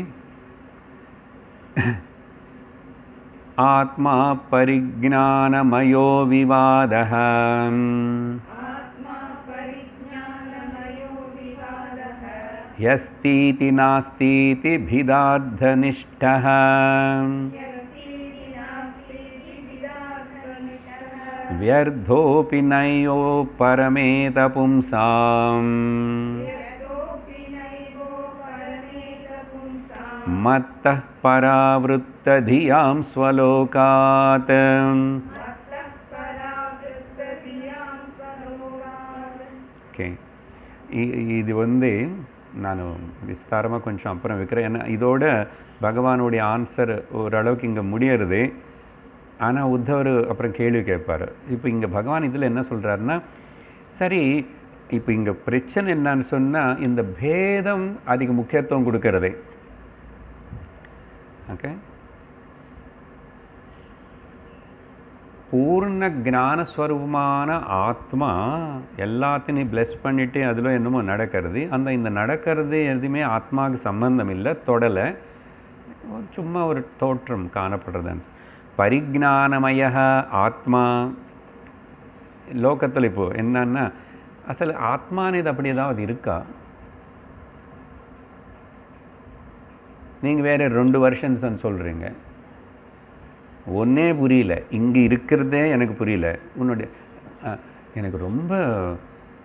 ஆத்மா பரிஜ்ஞானமயோ விவாதः யஸ்தீதி நாஸ்தீதி பிதார்த்தநிஷ்டः व्यर्थोऽपि नैयो परमेत पुंसाम् मत्तः परावृत्तधियां स्वलोकात्. ஓகே, இது நான் விஸ்தாரமாக கொஞ்சம் அப்புறம் வைக்கிறேன். ஏன்னா இதோட பகவானுடைய ஆன்சர் ஓரளவுக்கு இங்கே முடியறது. ஆனால் உத்தவர் அப்புறம் கேள்வி கேட்பார். இப்போ இங்கே பகவான் இதில் என்ன சொல்கிறாருன்னா, சரி இப்போ இங்கே பிரச்சனை என்னன்னு சொன்னால் இந்த பேதம் அதுக்கு முக்கியத்துவம் கொடுக்கறதே. ஓகே, பூர்ண ஞானஸ்வரூபமான ஆத்மா எல்லாத்தையும் பிளஸ் பண்ணிவிட்டு அதில் என்னமோ நடக்கிறது. இந்த நடக்கிறது எதுவுமே ஆத்மாவுக்கு சம்பந்தம் இல்லை, தொடலை, சும்மா ஒரு தோற்றம் காணப்படுறதுன்னு. பரிஜ்ஞானமய ஆத்மா லோகத்தில் இப்போது என்னன்னா, அசல் ஆத்மானு இது அப்படி ஏதாவது இருக்கா? நீங்கள் வேறு 2 வருஷம்னு சொல்கிறீங்க, ஒன்றே புரியல, இங்கே இருக்கிறதே எனக்கு புரியல. எனக்கு ரொம்ப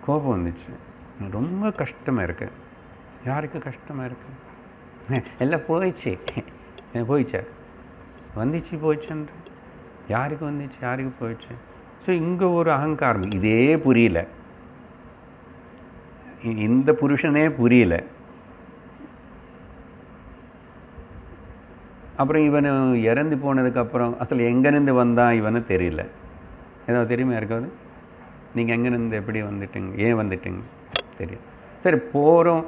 கோபம் வந்துச்சு, ரொம்ப கஷ்டமாக இருக்கு. யாருக்கு கஷ்டமாக இருக்கு? எல்லாம் போயிடுச்சு, வந்துச்சு போயிடுச்சுன்ற யாருக்கு வந்துச்சு, யாருக்கு போயிடுச்சு? ஸோ இங்கே ஒரு அகங்காரம், இதே புரியல, இந்த புருஷனே புரியல. அப்புறம் இவனு இறந்து போனதுக்கப்புறம் அசல் எங்கேருந்து வந்தான் இவனு தெரியல. ஏதாவது தெரியுமா இருக்காது? நீங்கள் எங்கேருந்து எப்படி வந்துட்டீங்க, ஏன் வந்துட்டீங்க தெரியும். சரி போகிறோம்,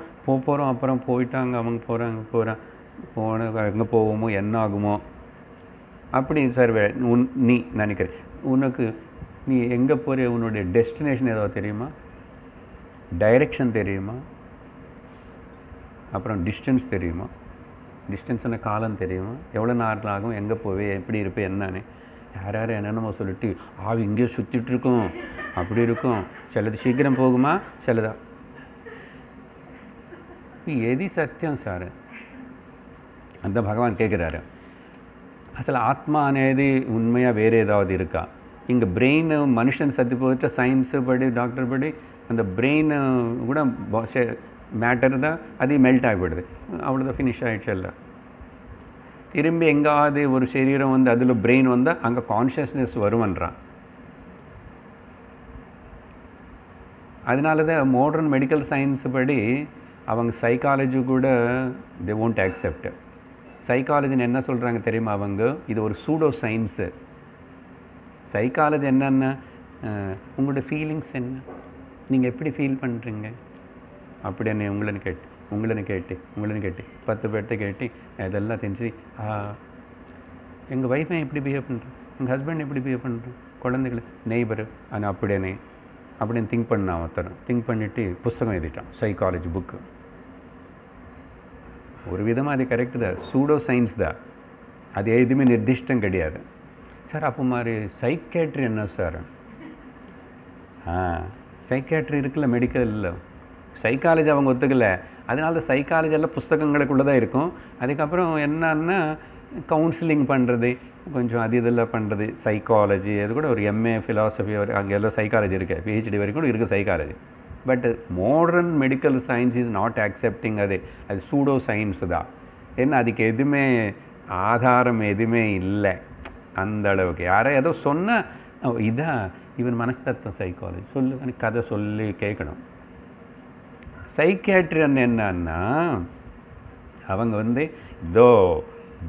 அப்புறம் போயிட்டாங்க, அவங்க போன எங்கே போவோமோ என்ன ஆகுமோ அப்படி. சார் நீ நினைக்கிற நீ எங்கே போகிற, உன்னுடைய டெஸ்டினேஷன் ஏதாவது தெரியுமா, டைரெக்ஷன் தெரியுமா, அப்புறம் டிஸ்டன்ஸ் தெரியுமா, டிஸ்டன்ஸ்ன காலம் தெரியுமா, எவ்வளோ நேரம் ஆகும், எங்கே போவே, எப்படி இருப்பேன் என்னன்னு. யார் என்னென்னமோ சொல்லிட்டு ஆவி இங்கேயே சுற்றிட்டுருக்கும், அப்படி இருக்கும். சிலது சீக்கிரம் போகுமா, சிலதா. எது சத்தியம் சார்? அந்த பகவான் கேட்குறாரு, అసలు ఆత్మ అనేది ఉన్మయ వేరే ఏதாவது இருக்கா? இங்கே பிரெயின் மனுஷன் சத்து போயிட்டு சயின்ஸ் படி டாக்டர் படி அந்த பிரெயின் கூட மேட்டர் தான், அது மெல்ட் ஆகிவிடுது, அவ்வளோதான், ஃபினிஷ் ஆகிடுச்சு எல்லாம். திரும்பி எங்காவது ஒரு சரீரம் அதில் பிரெயின் வந்தால் அங்கே கான்ஷியஸ்னஸ் வருமன்றான். அதனால தான் மாடர்ன் மெடிக்கல் சயின்ஸ் படி அவங்க சைக்காலஜி கூட தே won't accept. சைக்காலஜின்னு என்ன சொல்கிறாங்க தெரியுமா அவங்க? இது ஒரு சூடோ சயின்ஸு. சைக்காலஜி என்னென்னா, உங்களோட ஃபீலிங்ஸ் என்ன, நீங்கள் எப்படி ஃபீல் பண்ணுறீங்க அப்படின்னு உங்களன்னு கேட்டு 10 பேர்த்த கேட்டு இதெல்லாம் தெரிஞ்சு எங்கள் ஒய்ஃபை எப்படி பிஹேவ் பண்ணுறேன், எங்கள் ஹஸ்பண்ட் எப்படி பிஹேவ் பண்ணுறேன், குழந்தைகள், நெய்பரு, ஆனால் அப்படியே அப்படின்னு திங்க் பண்ணான் ஒருத்தர். திங்க் பண்ணிவிட்டு புஸ்தகம் எழுதிட்டான், சைக்காலஜி புக்கு. ஒரு விதமாக அது கரெக்டு தான், சூடோ சயின்ஸ் தான், அது எதுவுமே நிர்திஷ்டம் கிடையாது. சார் அப்போ மாதிரி சைக்கேட்ரி என்ன சார்? சைக்காட்ரி இருக்குல்ல, மெடிக்கல் இல்லை, சைக்காலஜி அவங்க ஒத்துக்கலை. அதனால தான் சைக்காலஜி எல்லாம் புஸ்தகங்களுக்குள்ளே தான் இருக்கும். அதுக்கப்புறம் என்னன்னா கவுன்சிலிங் பண்ணுறது, கொஞ்சம் அது இதெல்லாம் பண்ணுறது, சைக்காலஜி. அது கூட ஒரு எம்ஏ ஃபிலாசபி அங்கே எல்லாம் சைக்காலஜி இருக்குது, பிஹெச்டி வரைக்கும் கூட இருக்குது psychology. But modern medical science is not accepting. அது சூடோ சயின்ஸ் தான். ஏன்னா அதுக்கு எதுவுமே ஆதாரம் எதுவுமே இல்லை அந்த அளவுக்கு. யாரோ ஏதோ சொன்னால் இதான் இவன் மனஸ்தத்துவம் சைக்காலஜி சொல்லு, கதை சொல்லி கேட்கணும். சைக்கியாட்ரியன் என்னன்னா அவங்க இதோ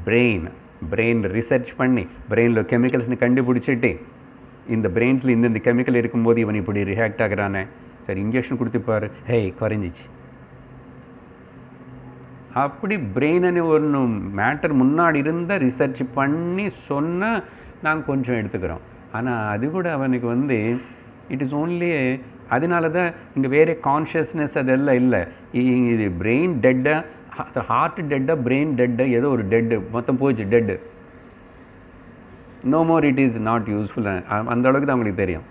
பிரெயின் ரிசர்ச் பண்ணி பிரெயினில் கெமிக்கல்ஸ்னு கண்டுபிடிச்சிட்டு இந்த பிரெயின்ஸில் இந்த கெமிக்கல் இருக்கும்போது இவன் இப்படி ரியாக்ட் ஆகிறானே, சரி இன்ஜெக்ஷன் கொடுத்துப்பாரு, குறைஞ்சிச்சு. அப்படி பிரெயினு ஒன்று மேட்டர் முன்னாடி இருந்தால் ரிசர்ச் பண்ணி சொன்னால் நாங்கள் கொஞ்சம் எடுத்துக்கிறோம். ஆனால் அது கூட அவனுக்கு இட் இஸ் ஓன்லி. அதனால தான் இங்கே வேறு கான்ஷியஸ்னஸ் அதெல்லாம் இல்லை. இது பிரெயின் டெட்டாக, ஹார்ட் டெட்டாக, பிரெயின் டெட்டாக, ஏதோ ஒரு டெட்டு மொத்தம் போயிடுச்சு, dead. No more, it is not useful. அந்த அளவுக்கு தான் அவங்களுக்கு தெரியும்.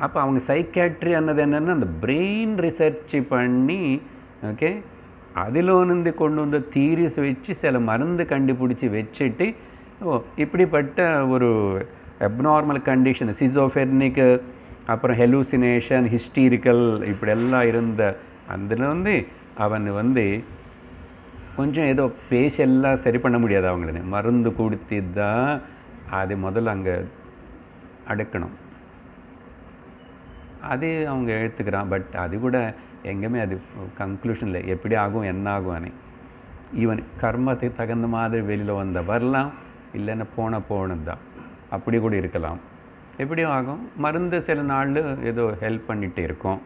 அப்போ அவங்க சைக்காட்ரி அன்னது என்னென்னா அந்த பிரெயின் ரிசர்ச் பண்ணி அதில் கொண்டு வந்த தீரிஸ் வச்சு சில மருந்து கண்டுபிடிச்சி வச்சுட்டு இப்படிப்பட்ட ஒரு அப்நார்மல் கண்டிஷன், சிசோஃபெர்னிக்கு, அப்புறம் ஹெலூசினேஷன், ஹிஸ்டீரிக்கல், இப்படியெல்லாம் இருந்த அதில் அவன் கொஞ்சம் ஏதோ பேச்செல்லாம் சரி பண்ண முடியாது அவங்கள, மருந்து கொடுத்து தான் அது முதல்ல அங்கே அடக்கணும். அது அவங்க எடுத்துக்கிறான். பட் அது கூட எங்கேயுமே அது கன்க்ளூஷனில் எப்படி ஆகும் என்ன ஆகும். ஈவன் கர்மத்துக்கு தகுந்த மாதிரி வெளியில் வந்த வரலாம், இல்லைன்னா போனது தான், அப்படி கூட இருக்கலாம். எப்படியும் ஆகும். மருந்து சில நாள் ஏதோ ஹெல்ப் பண்ணிகிட்டே இருக்கும்.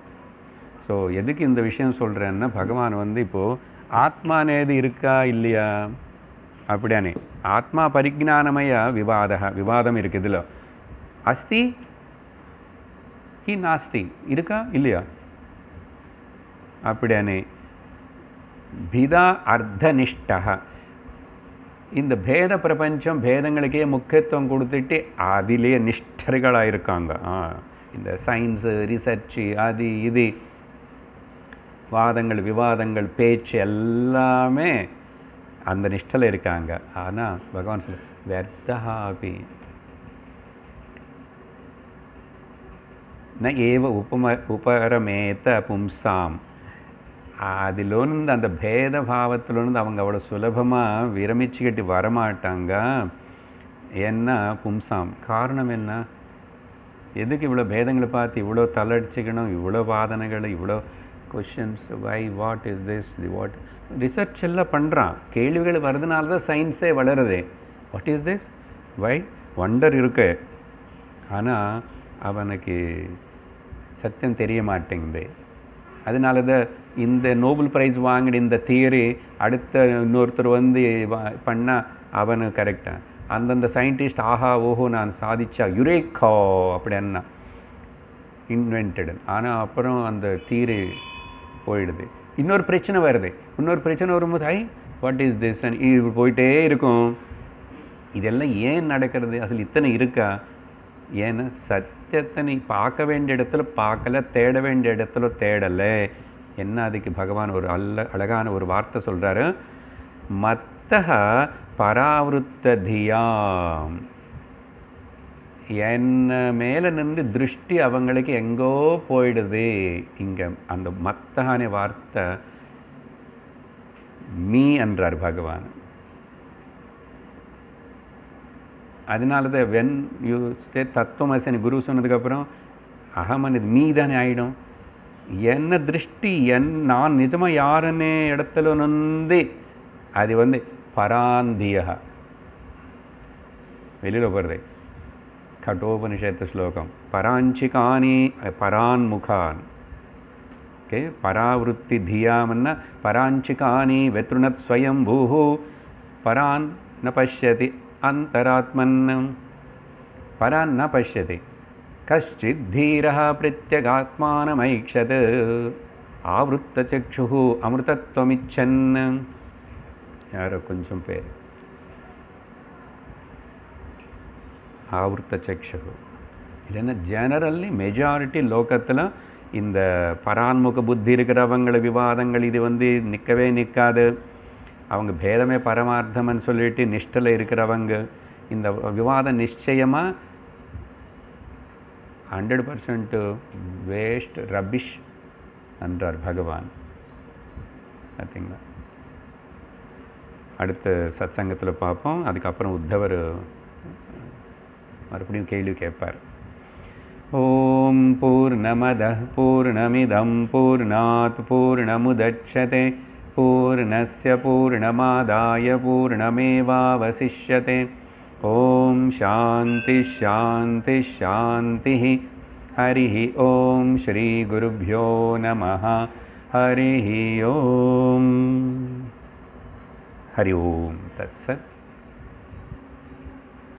ஸோ எதுக்கு இந்த விஷயம் சொல்கிறேன்னா, பகவான் இப்போது ஆத்மானேது இருக்கா இல்லையா அப்படியானே, ஆத்மா பரிஜானமய விவாதம் இருக்குது இதில். அஸ்தி ஹி நாஸ்தி, இருக்கா இல்லையா அப்படியானே. பிதா அர்த்தனிஷ்டா, இந்த பேத பிரபஞ்சம் பேதங்களுக்கே முக்கியத்துவம் கொடுத்துட்டு அதிலேயே நிஷ்டர்களாக இருக்காங்க. இந்த சயின்ஸு, ரிசர்ச்சு, அது இது வாதங்கள், விவாதங்கள், பேச்சு எல்லாமே அந்த நிஷ்டையில் இருக்காங்க. ஆனால் பகவான் சொல்ல வியர்த்தஹாபி ந ஏவ உபரமேத பும்சாம். அதிலிருந்து அந்த பேத பாவத்திலிருந்து அவங்க அவ்வளோ சுலபமாக விரமிச்சுக்கிட்டு வரமாட்டாங்க. ஏன்னா பும்சாம், காரணம் என்ன, எதுக்கு இவ்வளோ பேதங்களை பார்த்து இவ்வளோ தளடிச்சுக்கணும், இவ்வளோ வாதனைகள், இவ்வளோ questions, why, what is this, what, research எல்லாம் பண்ணுறான். கேள்விகள் வர்றதுனால தான் சயின்ஸே வளருது. What is this, why, wonder இருக்கு. ஆனால் அவனுக்கு சத்தியம் தெரிய மாட்டேங்குது. அதனால தான் இந்த நோபல் ப்ரைஸ் வாங்கின இந்த தியரி அடுத்த இன்னொருத்தர் பண்ணால் அவனு கரெக்டாக அந்தந்த சயின்டிஸ்ட் ஆஹா ஓஹோ நான் சாதிச்சா யுரேக்கா அப்படின்னா இன்வென்டடு. ஆனால் அப்புறம் அந்த தியரி போயிடுது. இன்னொரு பிரச்சனை வருது. இன்னொரு பிரச்சனை வரும்போது வாட் இஸ் திஸ், இது போயிட்டே இருக்கும். இதெல்லாம் ஏன் நடக்கிறது, அசல் இத்தனை இருக்கா? ஏன்னா சத்தியத்தை நீ பார்க்க வேண்டிய இடத்துல பார்க்கல, தேட வேண்டிய இடத்துல தேடலை. என்ன அதுக்கு பகவான் ஒரு அழகான ஒரு வார்த்தை சொல்கிறாரு, மத்தஹ பராவிருத்த தியாம். என்ன மேலே நின்று திருஷ்டி அவங்களுக்கு எங்கோ போயிடுது. இங்கே அந்த மத்தஹான வார்த்தை மீ என்றார் பகவான். அதனால தான் வென் யூ சே தத்துவமசின்னு குரு சொன்னதுக்கப்புறம் அகமன் இது மீ தானே ஆகிடும். என்ன திருஷ்டி, நான் நிஜமாக யாருன்னு இடத்துல அது பராந்தியா வெளியில் போகிறது. கட்டோபனிஷத்து ஸ்லோகம், பராஞ்சிகானி பரான்முகான். பராவிருத்தி தியாமன்னா பராஞ்சிகானி வெத்ருணத் ஸ்வயம் பூஹு பரான் ந பஷ்யதி अंतरात्मन् परान् न पश्यति कश्चित् धीरः प्रत्यगात्मानमैक्षत् आवृत्तचक्षुः अमृतत्वमिच्छन् यारो கொஞ்சம் பேர் ஆவர்த்தச்சக்ஷு இல்லைன்னா ஜெனரல்லி மெஜாரிட்டி லோகத்தில் இந்த பரான்முக புத்தி இருக்கிறவங்கள விவாதங்கள் இது வந்து நிற்கவே நிற்காது. அவங்க பேதமே பரமார்த்தம்னு சொல்லிட்டு நிஷ்டல இருக்கிறவங்க இந்த விவாதம் நிச்சயமாக 100% வேஸ்ட் ரபிஷ் என்றார் பகவான். பார்த்தீங்களா? அடுத்த சத்சங்கத்தில் பார்ப்போம். அதுக்கப்புறம் உத்தவர் மறுபடியும் கேள்வி கேட்பார். ஓம் பூர்ணமதః பூர்ணமிதம் பூர்ணாத் பூர்ணமுதச்யதே பூர்ணஸ்ய பூர்ணமாதாய பூர்ணமேவாவசிஷ்யதே. ஓம் சாந்தி சாந்தி சாந்தி. ஹரிः ஓம் ஸ்ரீ குருभ्यो நமः. ஹரிः ஓம். ஹரி ஓம் தத்சத்.